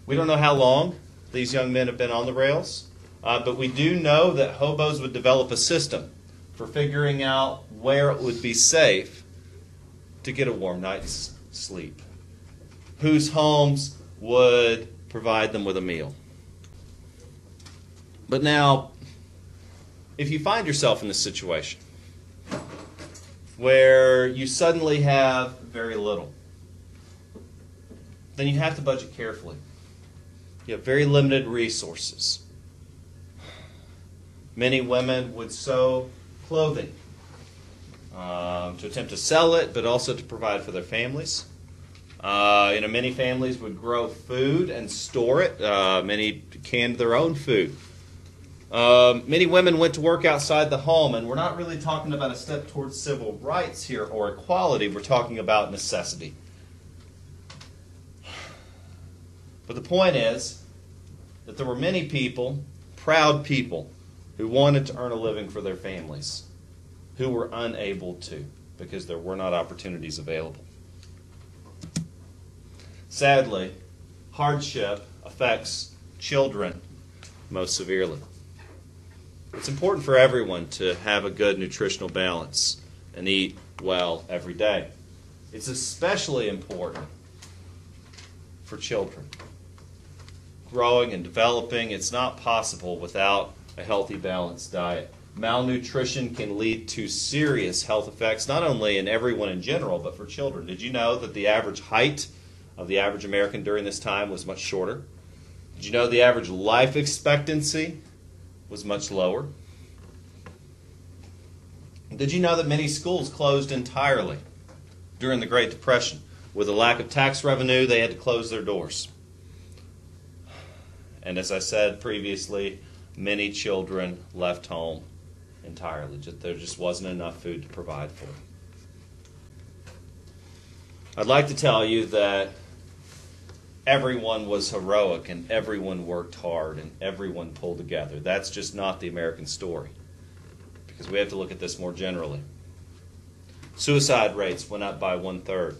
Speaker 1: We don't know how long these young men have been on the rails, but we do know that hobos would develop a system for figuring out where it would be safe to get a warm night's sleep, whose homes would provide them with a meal. But now, if you find yourself in this situation where you suddenly have very little, then you have to budget carefully. You have very limited resources. Many women would sew clothing to attempt to sell it, but also to provide for their families. Many families would grow food and store it. Many canned their own food. Many women went to work outside the home, and we're not really talking about a step towards civil rights here or equality. We're talking about necessity. But the point is that there were many people, proud people, who wanted to earn a living for their families, who were unable to because there were not opportunities available. Sadly, hardship affects children most severely. It's important for everyone to have a good nutritional balance and eat well every day. It's especially important for children. Growing and developing, it's not possible without a healthy, balanced diet. Malnutrition can lead to serious health effects, not only in everyone in general, but for children. Did you know that the average height of the average American during this time was much shorter? Did you know the average life expectancy was much lower? Did you know that many schools closed entirely during the Great Depression? With a lack of tax revenue, they had to close their doors. And as I said previously, many children left home entirely. There just wasn't enough food to provide for them. I'd like to tell you that everyone was heroic and everyone worked hard and everyone pulled together. That's just not the American story, because we have to look at this more generally. Suicide rates went up by 1/3.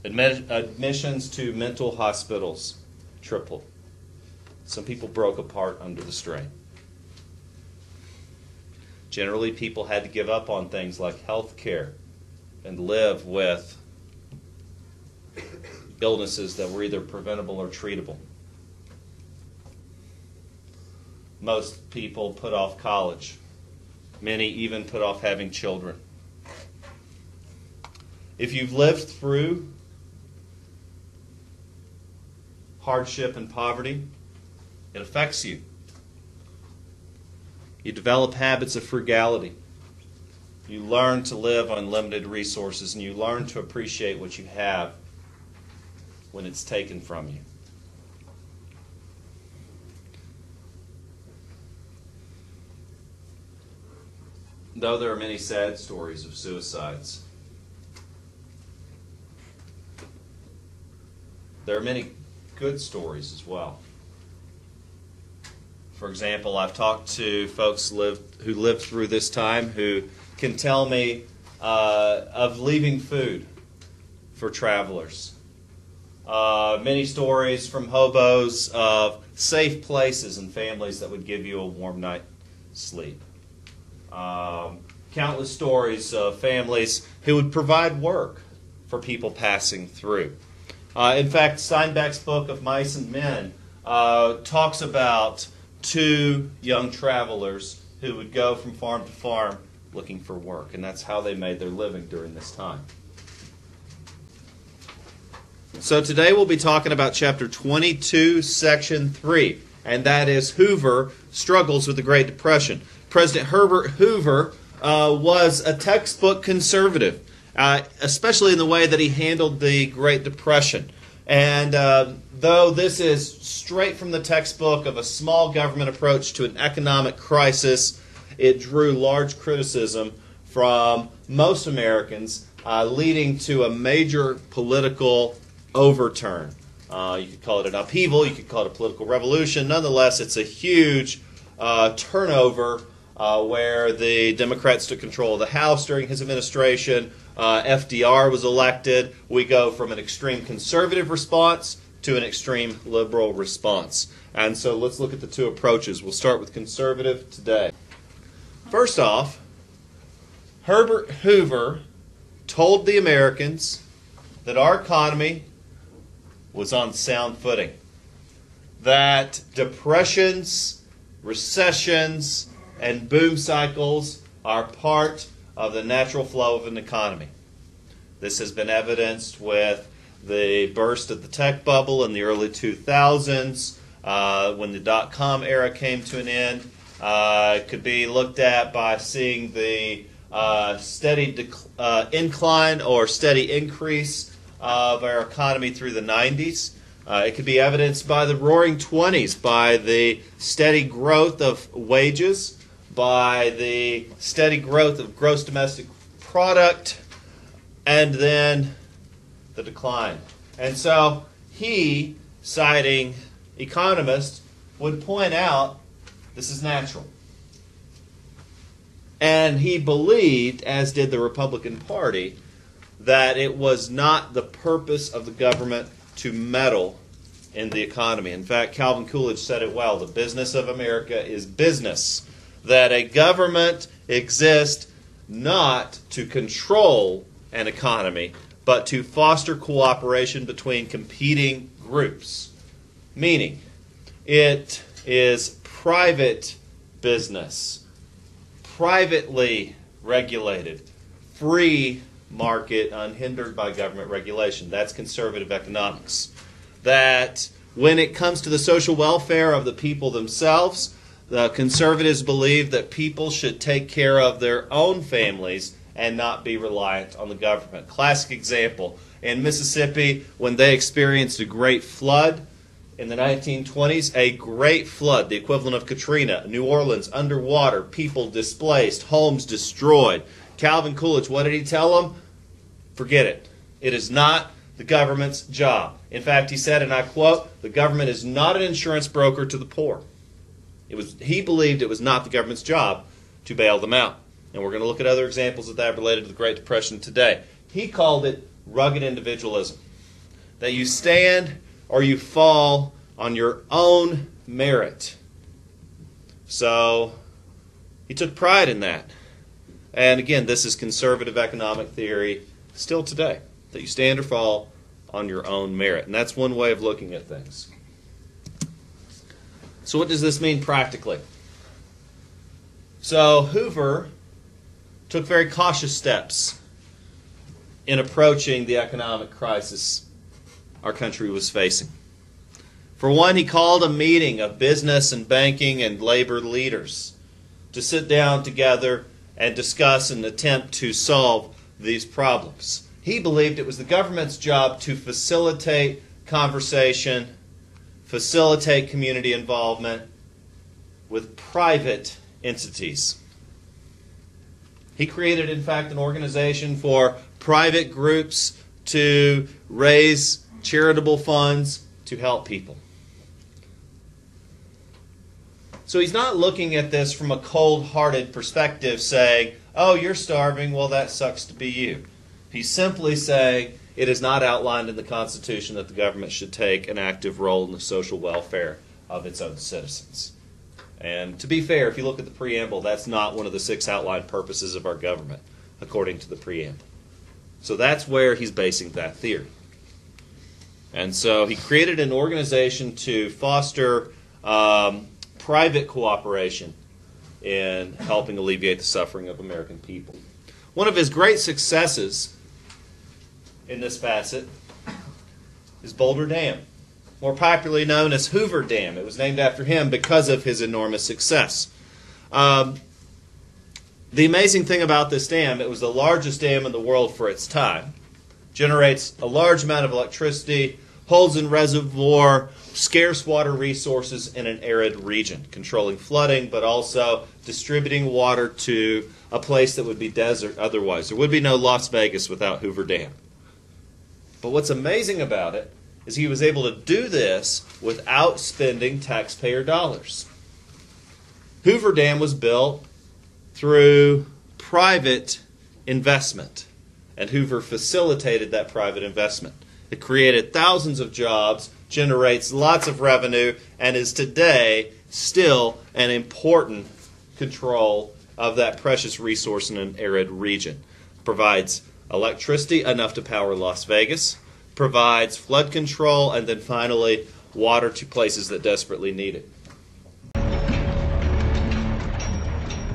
Speaker 1: Admissions to mental hospitals tripled. Some people broke apart under the strain. Generally, people had to give up on things like health care and live with illnesses that were either preventable or treatable. Most people put off college. Many even put off having children. If you've lived through hardship and poverty, it affects you. You develop habits of frugality. You learn to live on limited resources, and you learn to appreciate what you have when it's taken from you. Though there are many sad stories of suicides, there are many good stories as well. For example, I've talked to folks who lived through this time who can tell me of leaving food for travelers. Many stories from hobos of safe places and families that would give you a warm night's sleep. Countless stories of families who would provide work for people passing through. In fact, Steinbeck's book of Mice and Men talks about two young travelers who would go from farm to farm looking for work, and that's how they made their living during this time. So today we'll be talking about chapter 22, section 3, and that is Hoover struggles with the Great Depression. President Herbert Hoover was a textbook conservative, especially in the way that he handled the Great Depression. And though this is straight from the textbook of a small government approach to an economic crisis, it drew large criticism from most Americans, leading to a major political overturn. You could call it an upheaval, you could call it a political revolution. Nonetheless, it's a huge turnover where the Democrats took control of the House during his administration. FDR was elected. We go from an extreme conservative response to an extreme liberal response. And so let's look at the two approaches. We'll start with conservative today. First off, Herbert Hoover told the Americans that our economy was on sound footing, that depressions, recessions, and boom cycles are part of the natural flow of an economy. This has been evidenced with the burst of the tech bubble in the early 2000s, when the dot-com era came to an end. It could be looked at by seeing the steady incline or steady increase of our economy through the 90s. It could be evidenced by the Roaring '20s, by the steady growth of wages, by the steady growth of gross domestic product, and then the decline. And so he, citing economists, would point out this is natural. And he believed, as did the Republican Party, that it was not the purpose of the government to meddle in the economy. In fact, Calvin Coolidge said it well: the business of America is business. That a government exists not to control an economy, but to foster cooperation between competing groups. Meaning, it is private business, privately regulated, free market, unhindered by government regulation. That's conservative economics. That when it comes to the social welfare of the people themselves, the conservatives believe that people should take care of their own families and not be reliant on the government. Classic example, in Mississippi, when they experienced a great flood in the 1920s, a great flood, the equivalent of Katrina, New Orleans underwater, people displaced, homes destroyed. Calvin Coolidge, what did he tell them? Forget it. It is not the government's job. In fact, he said, and I quote, "The government is not an insurance broker to the poor." He believed it was not the government's job to bail them out. And we're going to look at other examples of that related to the Great Depression today. He called it rugged individualism. That you stand or you fall on your own merit. So he took pride in that. And again, this is conservative economic theory still today, that you stand or fall on your own merit. And that's one way of looking at things. So what does this mean practically? So Hoover took very cautious steps in approaching the economic crisis our country was facing. For one, he called a meeting of business and banking and labor leaders to sit down together and discuss and attempt to solve these problems. He believed it was the government's job to facilitate conversation, facilitate community involvement with private entities. He created, in fact, an organization for private groups to raise charitable funds to help people. So he's not looking at this from a cold-hearted perspective saying, oh, you're starving, well, that sucks to be you. He's simply saying it is not outlined in the Constitution that the government should take an active role in the social welfare of its own citizens. And to be fair, if you look at the preamble, that's not one of the 6 outlined purposes of our government, according to the preamble. So that's where he's basing that theory. And so he created an organization to foster private cooperation in helping alleviate the suffering of American people. One of his great successes in this facet is Boulder Dam, more popularly known as Hoover Dam. It was named after him because of his enormous success. The amazing thing about this dam, it was the largest dam in the world for its time. Generates a large amount of electricity, holds in reservoir scarce water resources in an arid region, controlling flooding, but also distributing water to a place that would be desert otherwise. There would be no Las Vegas without Hoover Dam. But what's amazing about it is he was able to do this without spending taxpayer dollars. Hoover Dam was built through private investment, and Hoover facilitated that private investment. It created thousands of jobs, generates lots of revenue, and is today still an important control of that precious resource in an arid region. Provides electricity enough to power Las Vegas, provides flood control, and then finally water to places that desperately need it.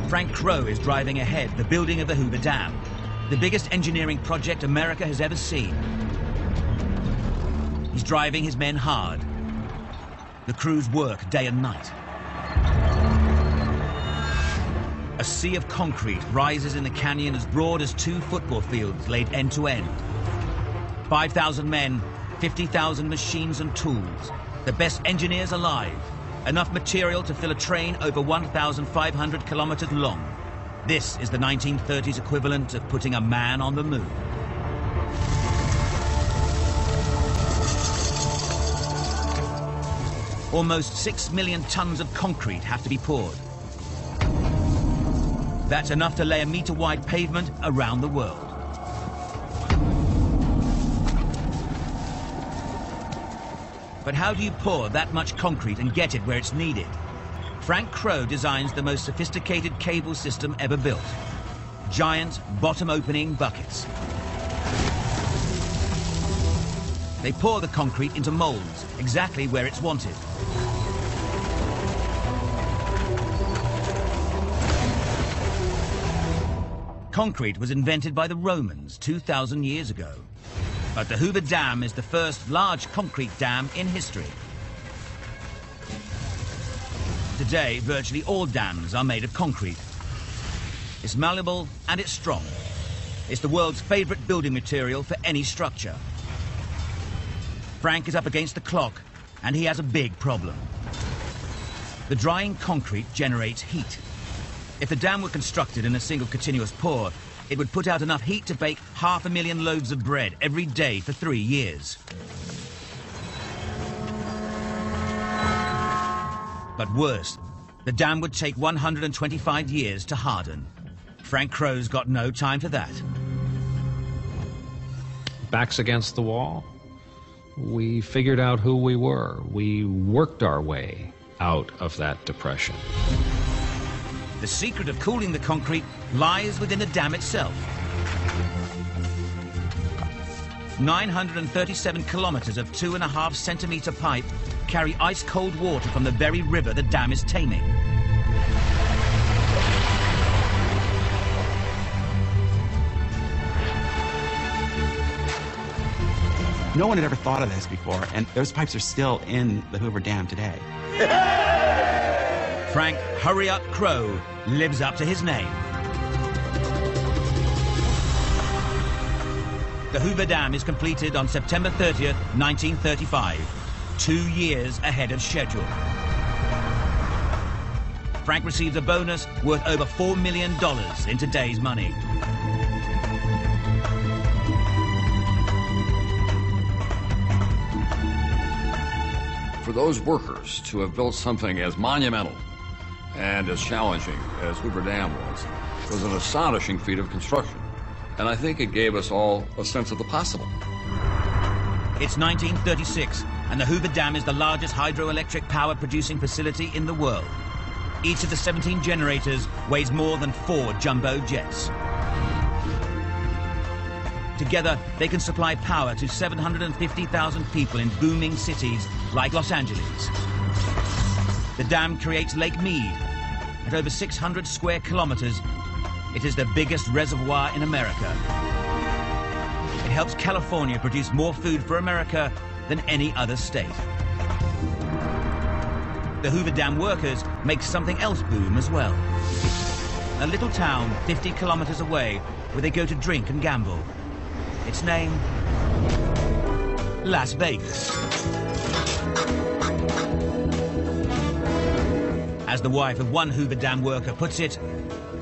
Speaker 11: Frank Crowe is driving ahead the building of the Hoover Dam, the biggest engineering project America has ever seen. He's driving his men hard. The crews work day and night. A sea of concrete rises in the canyon as broad as 2 football fields laid end to end. 5,000 men 50,000 machines and tools, the best engineers alive, enough material to fill a train over 1,500 kilometers long. This is the 1930s equivalent of putting a man on the moon. Almost 6 million tons of concrete have to be poured. That's enough to lay a meter-wide pavement around the world. But how do you pour that much concrete and get it where it's needed? Frank Crowe designs the most sophisticated cable system ever built. Giant, bottom-opening buckets. They pour the concrete into molds, exactly where it's wanted. Concrete was invented by the Romans 2,000 years ago. But the Hoover Dam is the first large concrete dam in history. Today, virtually all dams are made of concrete. It's malleable and it's strong. It's the world's favorite building material for any structure. Frank is up against the clock, and he has a big problem. The drying concrete generates heat. If the dam were constructed in a single continuous pour, it would put out enough heat to bake 500,000 loaves of bread every day for 3 years. But worse, the dam would take 125 years to harden. Frank Crowe's got no time for that.
Speaker 12: Backs against the wall, we figured out who we were. We worked our way out of that depression.
Speaker 11: The secret of cooling the concrete lies within the dam itself. 937 kilometers of 2.5 centimeter pipe carry ice-cold water from the very river the dam is taming.
Speaker 13: No one had ever thought of this before, and those pipes are still in the Hoover Dam today.
Speaker 11: Frank Hurry Up Crowe lives up to his name. The Hoover Dam is completed on September 30th, 1935, 2 years ahead of schedule. Frank receives a bonus worth over $4 million in today's money.
Speaker 14: For those workers to have built something as monumental and as challenging as Hoover Dam was an astonishing feat of construction. And I think it gave us all a sense of the possible.
Speaker 11: It's 1936, and the Hoover Dam is the largest hydroelectric power producing facility in the world. Each of the 17 generators weighs more than 4 jumbo jets. Together, they can supply power to 750,000 people in booming cities like Los Angeles. The dam creates Lake Mead. At over 600 square kilometers, it is the biggest reservoir in America. It helps California produce more food for America than any other state. The Hoover Dam workers make something else boom as well. A little town 50 kilometers away where they go to drink and gamble. Its name, Las Vegas. As the wife of one Hoover Dam worker puts it,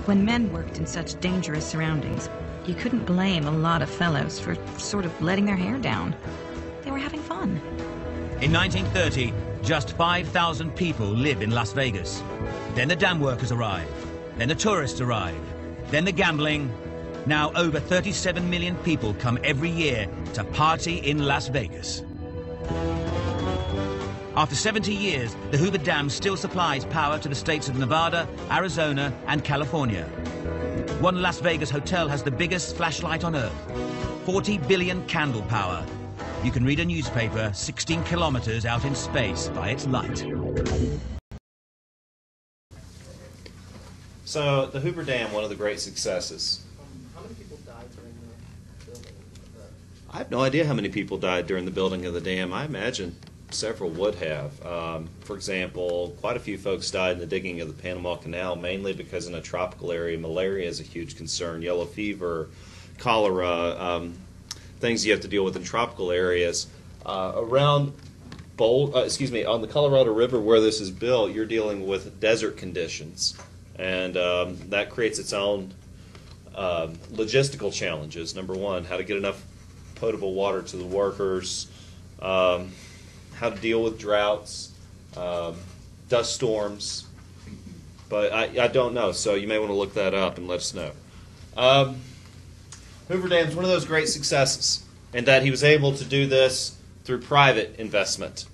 Speaker 15: when men worked in such dangerous surroundings, you couldn't blame a lot of fellows for sort of letting their hair down. They were having fun.
Speaker 11: In 1930, just 5,000 people live in Las Vegas. Then the dam workers arrive. Then the tourists arrive. Then the gambling. Now over 37 million people come every year to party in Las Vegas. After 70 years, the Hoover Dam still supplies power to the states of Nevada, Arizona, and California. One Las Vegas hotel has the biggest flashlight on Earth. 40 billion candle power. You can read a newspaper 16 kilometers out in space by its light.
Speaker 1: So, the Hoover Dam, one of the great successes.
Speaker 3: How many people died during the building of that?
Speaker 1: I have no idea how many people died during the building of the dam. I imagine several would have. For example, quite a few folks died in the digging of the Panama Canal, mainly because in a tropical area, malaria is a huge concern. Yellow fever, cholera, things you have to deal with in tropical areas. Around on the Colorado River where this is built, you're dealing with desert conditions, and that creates its own logistical challenges. Number one, how to get enough potable water to the workers, how to deal with droughts, dust storms. But I don't know, so you may want to look that up and let us know. Hoover Dam is one of those great successes in that he was able to do this through private investment.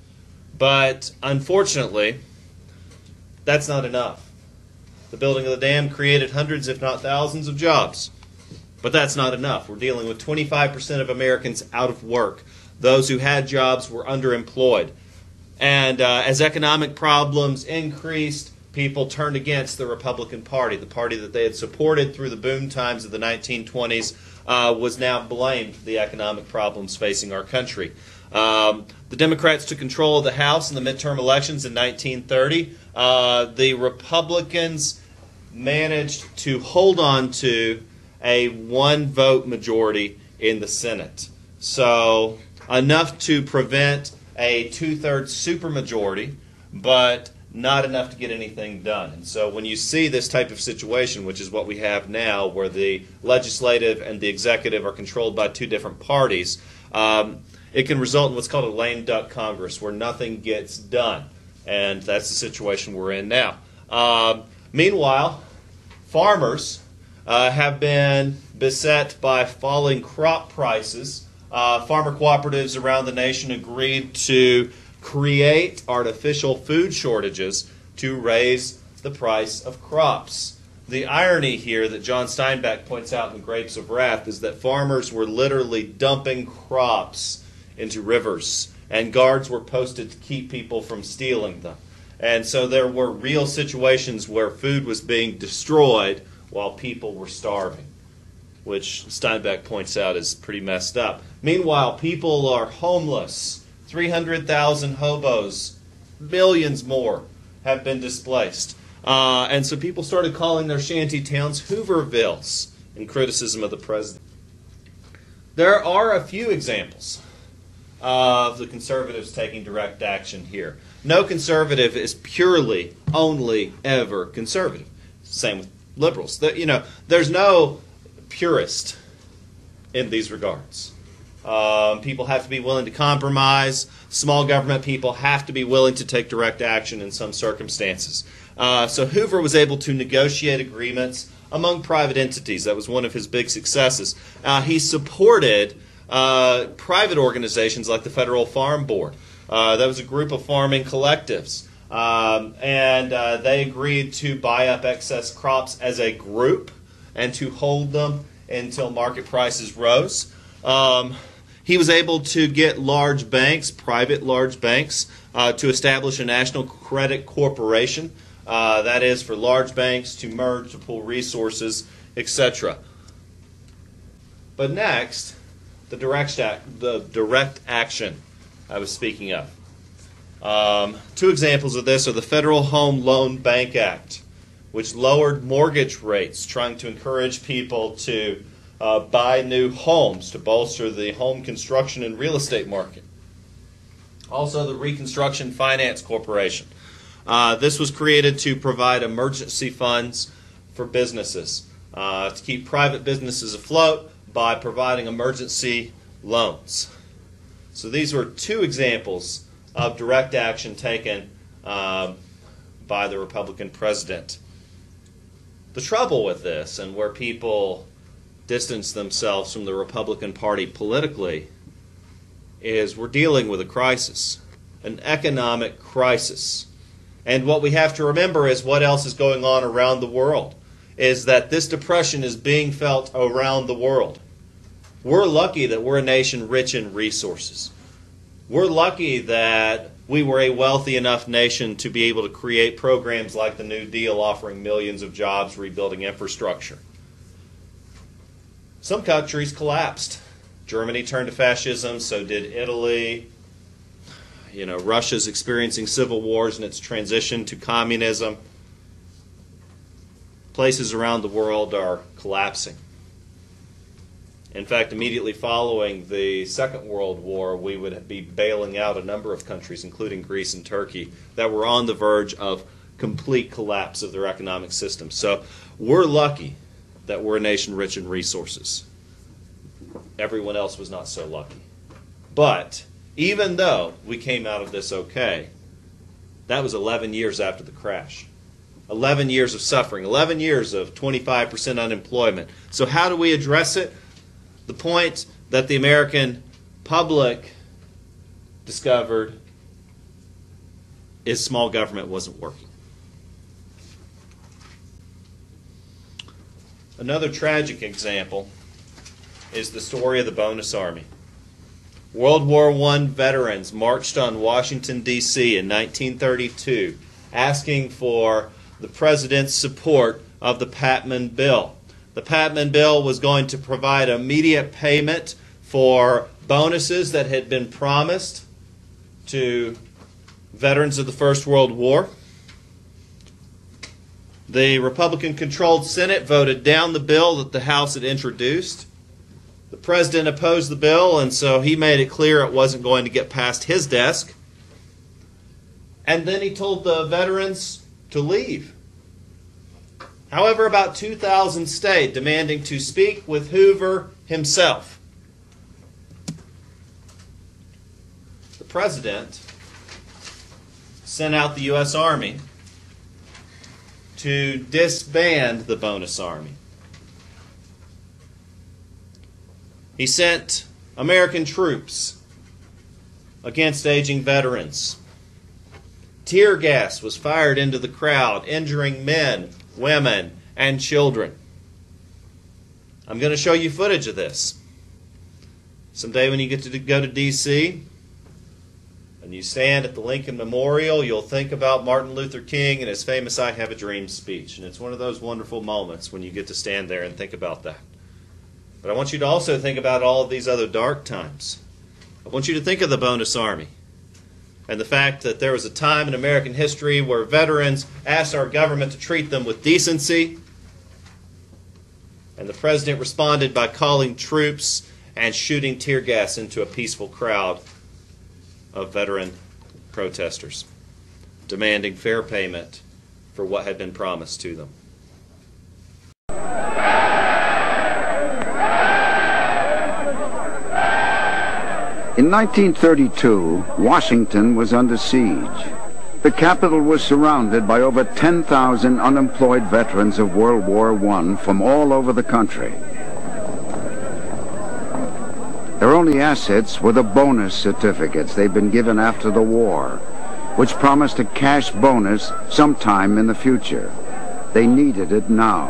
Speaker 1: But unfortunately, that's not enough. The building of the dam created hundreds, if not thousands, of jobs. But that's not enough. We're dealing with 25% of Americans out of work. Those who had jobs were underemployed. And as economic problems increased, people turned against the Republican Party. The party that they had supported through the boom times of the 1920s was now blamed for the economic problems facing our country. The Democrats took control of the House in the midterm elections in 1930. The Republicans managed to hold on to a one-vote majority in the Senate. So enough to prevent a two-thirds supermajority, but not enough to get anything done. And so when you see this type of situation, which is what we have now, where the legislative and the executive are controlled by two different parties, it can result in what's called a lame duck Congress, where nothing gets done. And that's the situation we're in now. Meanwhile, farmers have been beset by falling crop prices. Farmer cooperatives around the nation agreed to create artificial food shortages to raise the price of crops. The irony here that John Steinbeck points out in Grapes of Wrath is that farmers were literally dumping crops into rivers, and guards were posted to keep people from stealing them. And so there were real situations where food was being destroyed while people were starving, which Steinbeck points out is pretty messed up. Meanwhile, people are homeless. 300,000 hobos, millions more have been displaced. And so people started calling their shanty towns Hoovervilles in criticism of the president. There are a few examples of the conservatives taking direct action here. No conservative is purely, only, ever conservative. Same with liberals. There's no purist in these regards. People have to be willing to compromise. Small government people have to be willing to take direct action in some circumstances. So Hoover was able to negotiate agreements among private entities. That was one of his big successes. He supported private organizations like the Federal Farm Board. That was a group of farming collectives. And they agreed to buy up excess crops as a group and to hold them until market prices rose. He was able to get large banks, private large banks, to establish a national credit corporation. That is for large banks to merge, to pool resources, etc. But next, the direct action I was speaking of. Two examples of this are the Federal Home Loan Bank Act, which lowered mortgage rates, trying to encourage people to buy new homes to bolster the home construction and real estate market. Also, the Reconstruction Finance Corporation. This was created to provide emergency funds for businesses, to keep private businesses afloat by providing emergency loans. So these were two examples of direct action taken by the Republican president. The trouble with this, and where people distance themselves from the Republican Party politically, is we're dealing with a crisis, an economic crisis. And what we have to remember is what else is going on around the world, is that this depression is being felt around the world. We're lucky that we're a nation rich in resources. We're lucky that we were a wealthy enough nation to be able to create programs like the New Deal, offering millions of jobs, rebuilding infrastructure. Some countries collapsed. Germany turned to fascism, so did Italy. Russia's experiencing civil wars in its transition to communism. Places around the world are collapsing. In fact, immediately following the Second World War, we would be bailing out a number of countries, including Greece and Turkey, that were on the verge of complete collapse of their economic system. So we're lucky that we're a nation rich in resources. Everyone else was not so lucky. But even though we came out of this okay, that was 11 years after the crash. 11 years of suffering, 11 years of 25% unemployment. So how do we address it? The point that the American public discovered is small government wasn't working. Another tragic example is the story of the Bonus Army. World War I veterans marched on Washington, D.C. in 1932, asking for the President's support of the Patman Bill. The Patman Bill was going to provide immediate payment for bonuses that had been promised to veterans of the First World War. The Republican-controlled Senate voted down the bill that the House had introduced. The President opposed the bill, and so he made it clear it wasn't going to get past his desk. And then he told the veterans to leave. However, about 2,000 stayed, demanding to speak with Hoover himself. The President sent out the U.S. Army to disband the Bonus Army. He sent American troops against aging veterans. Tear gas was fired into the crowd, injuring men, women, and children. I'm going to show you footage of this. Someday when you get to go to D.C. and you stand at the Lincoln Memorial, you'll think about Martin Luther King and his famous I Have a Dream speech. And it's one of those wonderful moments when you get to stand there and think about that. But I want you to also think about all of these other dark times. I want you to think of the Bonus Army and the fact that there was a time in American history where veterans asked our government to treat them with decency, and the President responded by calling troops and shooting tear gas into a peaceful crowd of veteran protesters, demanding fair payment for what had been promised to them.
Speaker 16: In 1932, Washington was under siege. The capital was surrounded by over 10,000 unemployed veterans of World War I from all over the country. Their only assets were the bonus certificates they'd been given after the war, which promised a cash bonus sometime in the future. They needed it now.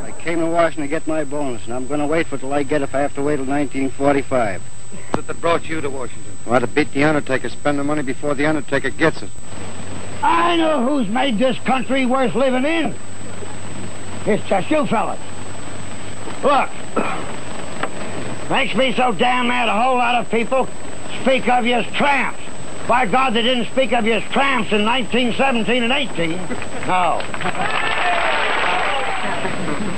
Speaker 17: I came to Washington to get my bonus, and I'm going to wait for it till I get it if I have to wait till 1945.
Speaker 18: What that brought you to Washington?
Speaker 17: Well, to beat the Undertaker, spend the money before the Undertaker gets it.
Speaker 5: I know who's made this country worth living in. It's just you fellas. Look, makes me so damn mad a whole lot of people speak of you as tramps. By God, they didn't speak of you as tramps in 1917 and 18. No.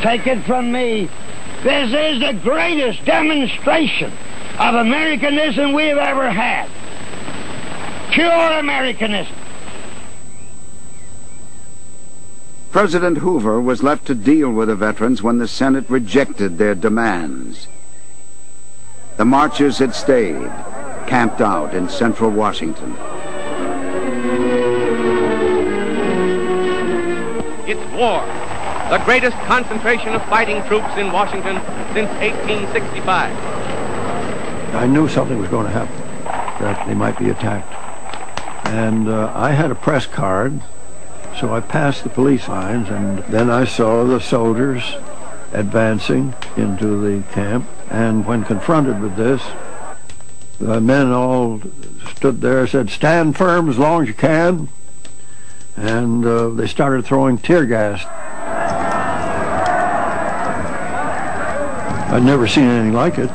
Speaker 5: Take it from me, this is the greatest demonstration of Americanism we've ever had. Pure Americanism.
Speaker 16: President Hoover was left to deal with the veterans when the Senate rejected their demands. The marchers had stayed, camped out in central Washington.
Speaker 19: It's war, the greatest concentration of fighting troops in Washington since 1865.
Speaker 20: I knew something was going to happen, that they might be attacked. And I had a press card, so I passed the police lines, and then I saw the soldiers advancing into the camp. And when confronted with this, the men all stood there and said, "Stand firm as long as you can." And they started throwing tear gas. I'd never seen anything like it.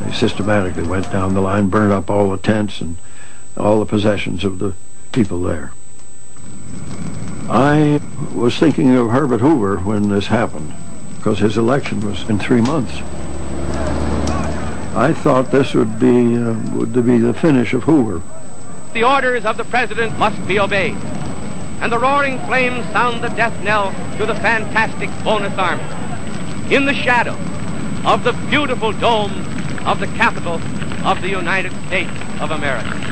Speaker 20: They systematically went down the line, burned up all the tents and all the possessions of the people there. I was thinking of Herbert Hoover when this happened, because his election was in 3 months. I thought this would be the finish of Hoover.
Speaker 19: The orders of the president must be obeyed. And the roaring flames sound the death knell to the fantastic bonus army. In the shadow of the beautiful dome of the capital of the United States of America.